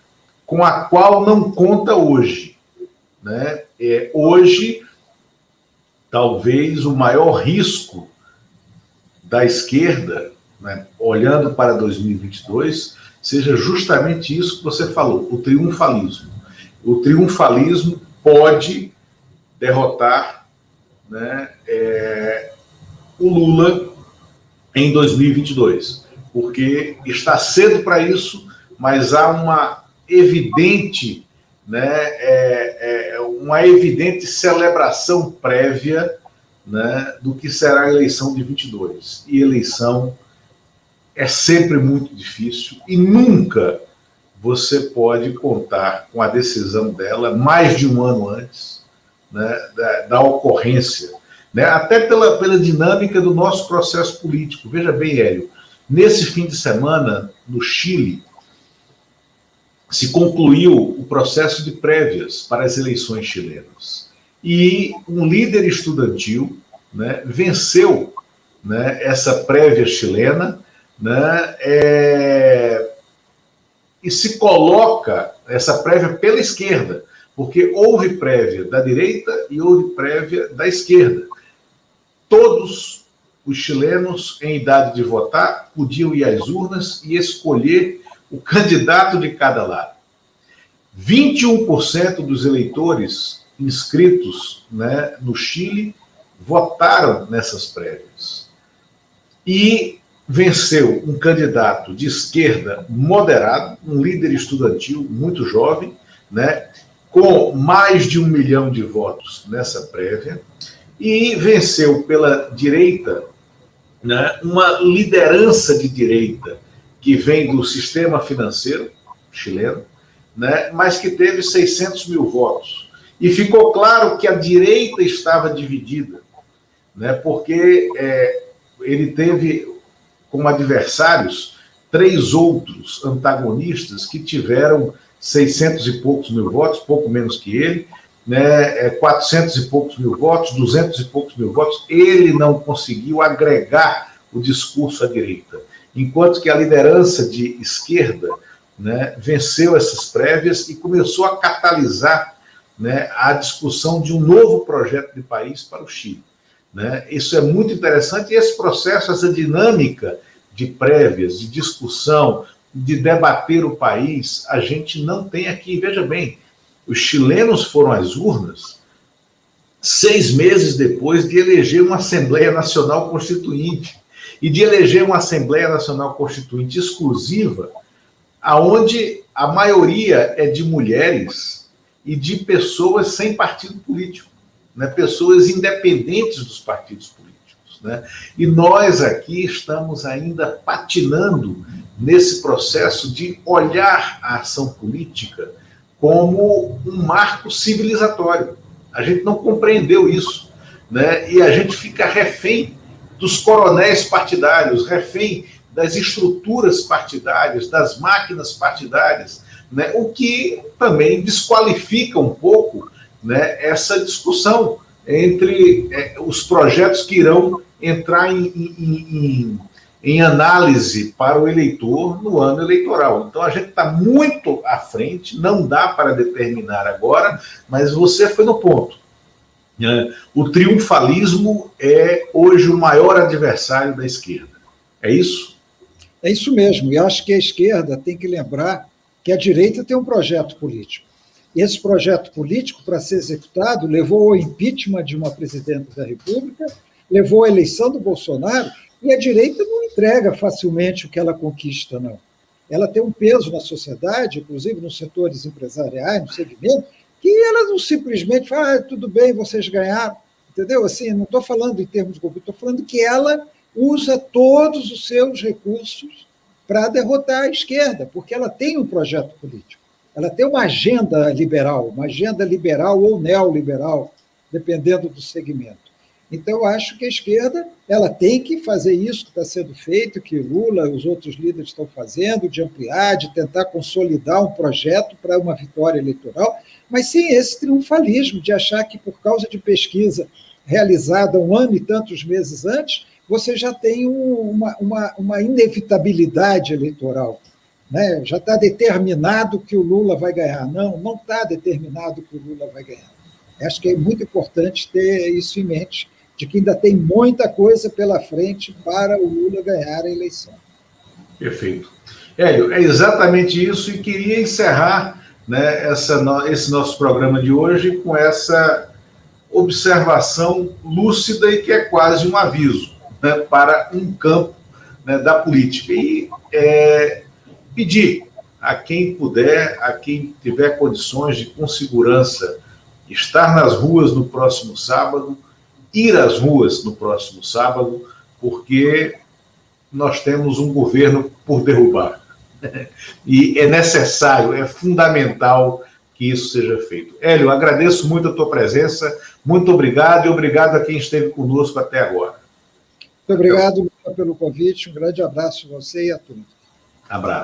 com a qual não conta hoje, né? Hoje, talvez o maior risco da esquerda, né, olhando para 2022, seja justamente isso que você falou, o triunfalismo. O triunfalismo pode derrotar, né, o Lula em 2022, porque está cedo para isso, mas há uma evidente, né, uma evidente celebração prévia, né, do que será a eleição de 22. E eleição é sempre muito difícil e nunca você pode contar com a decisão dela mais de um ano antes, né, da ocorrência, né, até pela dinâmica do nosso processo político. Veja bem, Hélio, Nesse fim de semana, no Chile, se concluiu o processo de prévias para as eleições chilenas. E um líder estudantil, né, venceu, né, essa prévia chilena, né, e se coloca essa prévia pela esquerda, porque houve prévia da direita e houve prévia da esquerda. Todos os chilenos em idade de votar podiam ir às urnas e escolher o candidato de cada lado. 21% dos eleitores inscritos, né, no Chile votaram nessas prévias. E venceu um candidato de esquerda moderado, um líder estudantil muito jovem, né, com mais de 1 milhão de votos nessa prévia, e venceu pela direita, né, uma liderança de direita que vem do sistema financeiro chileno, né, mas que teve 600 mil votos. E ficou claro que a direita estava dividida, né, porque ele teve como adversários 3 outros antagonistas que tiveram 600 e poucos mil votos, pouco menos que ele, né, 400 e poucos mil votos, 200 e poucos mil votos. Ele não conseguiu agregar o discurso à direita, enquanto que a liderança de esquerda, né, venceu essas prévias e começou a catalisar, né, a discussão de um novo projeto de país para o Chile. Né? Isso é muito interessante, e esse processo, essa dinâmica de prévias, de discussão, de debater o país, a gente não tem aqui. Veja bem, os chilenos foram às urnas 6 meses depois de eleger uma Assembleia Nacional Constituinte, e de eleger uma Assembleia Nacional Constituinte exclusiva, aonde a maioria é de mulheres e de pessoas sem partido político, né? Pessoas independentes dos partidos políticos, né? E nós aqui estamos ainda patinando nesse processo de olhar a ação política como um marco civilizatório. A gente não compreendeu isso, né? E a gente fica refém dos coronéis partidários, refém das estruturas partidárias, das máquinas partidárias, né? O que também desqualifica um pouco, né, essa discussão entre os projetos que irão entrar em análise para o eleitor no ano eleitoral. Então, a gente está muito à frente, não dá para determinar agora, mas você foi no ponto. O triunfalismo é hoje o maior adversário da esquerda. É isso? É isso mesmo, e acho que a esquerda tem que lembrar que a direita tem um projeto político. E esse projeto político, para ser executado, levou ao impeachment de uma presidente da República, levou à eleição do Bolsonaro, e a direita não entrega facilmente o que ela conquista, não. Ela tem um peso na sociedade, inclusive nos setores empresariais, no segmento, que ela não simplesmente fala, tudo bem, vocês ganharam, entendeu? Assim, não estou falando em termos de governo, estou falando que ela usa todos os seus recursos para derrotar a esquerda, porque ela tem um projeto político. Ela tem uma agenda liberal ou neoliberal, dependendo do segmento. Então, eu acho que a esquerda ela tem que fazer isso que está sendo feito, que Lula e os outros líderes estão fazendo, de ampliar, de tentar consolidar um projeto para uma vitória eleitoral, mas sem esse triunfalismo de achar que, por causa de pesquisa realizada 1 ano e tantos meses antes, você já tem uma inevitabilidade eleitoral. Né? Já está determinado que o Lula vai ganhar. Não está determinado que o Lula vai ganhar. Acho que é muito importante ter isso em mente, de que ainda tem muita coisa pela frente para o Lula ganhar a eleição. Perfeito. Hélio, é exatamente isso, e queria encerrar, né, esse nosso programa de hoje com essa observação lúcida e que é quase um aviso, né, para um campo, né, da política. E pedir a quem puder, a quem tiver condições de, com segurança, estar nas ruas no próximo sábado, ir às ruas no próximo sábado, porque nós temos um governo por derrubar. E é necessário, é fundamental que isso seja feito. Hélio, agradeço muito a tua presença, muito obrigado, e obrigado a quem esteve conosco até agora. Muito obrigado pelo convite, um grande abraço a você e a todos. Abraço.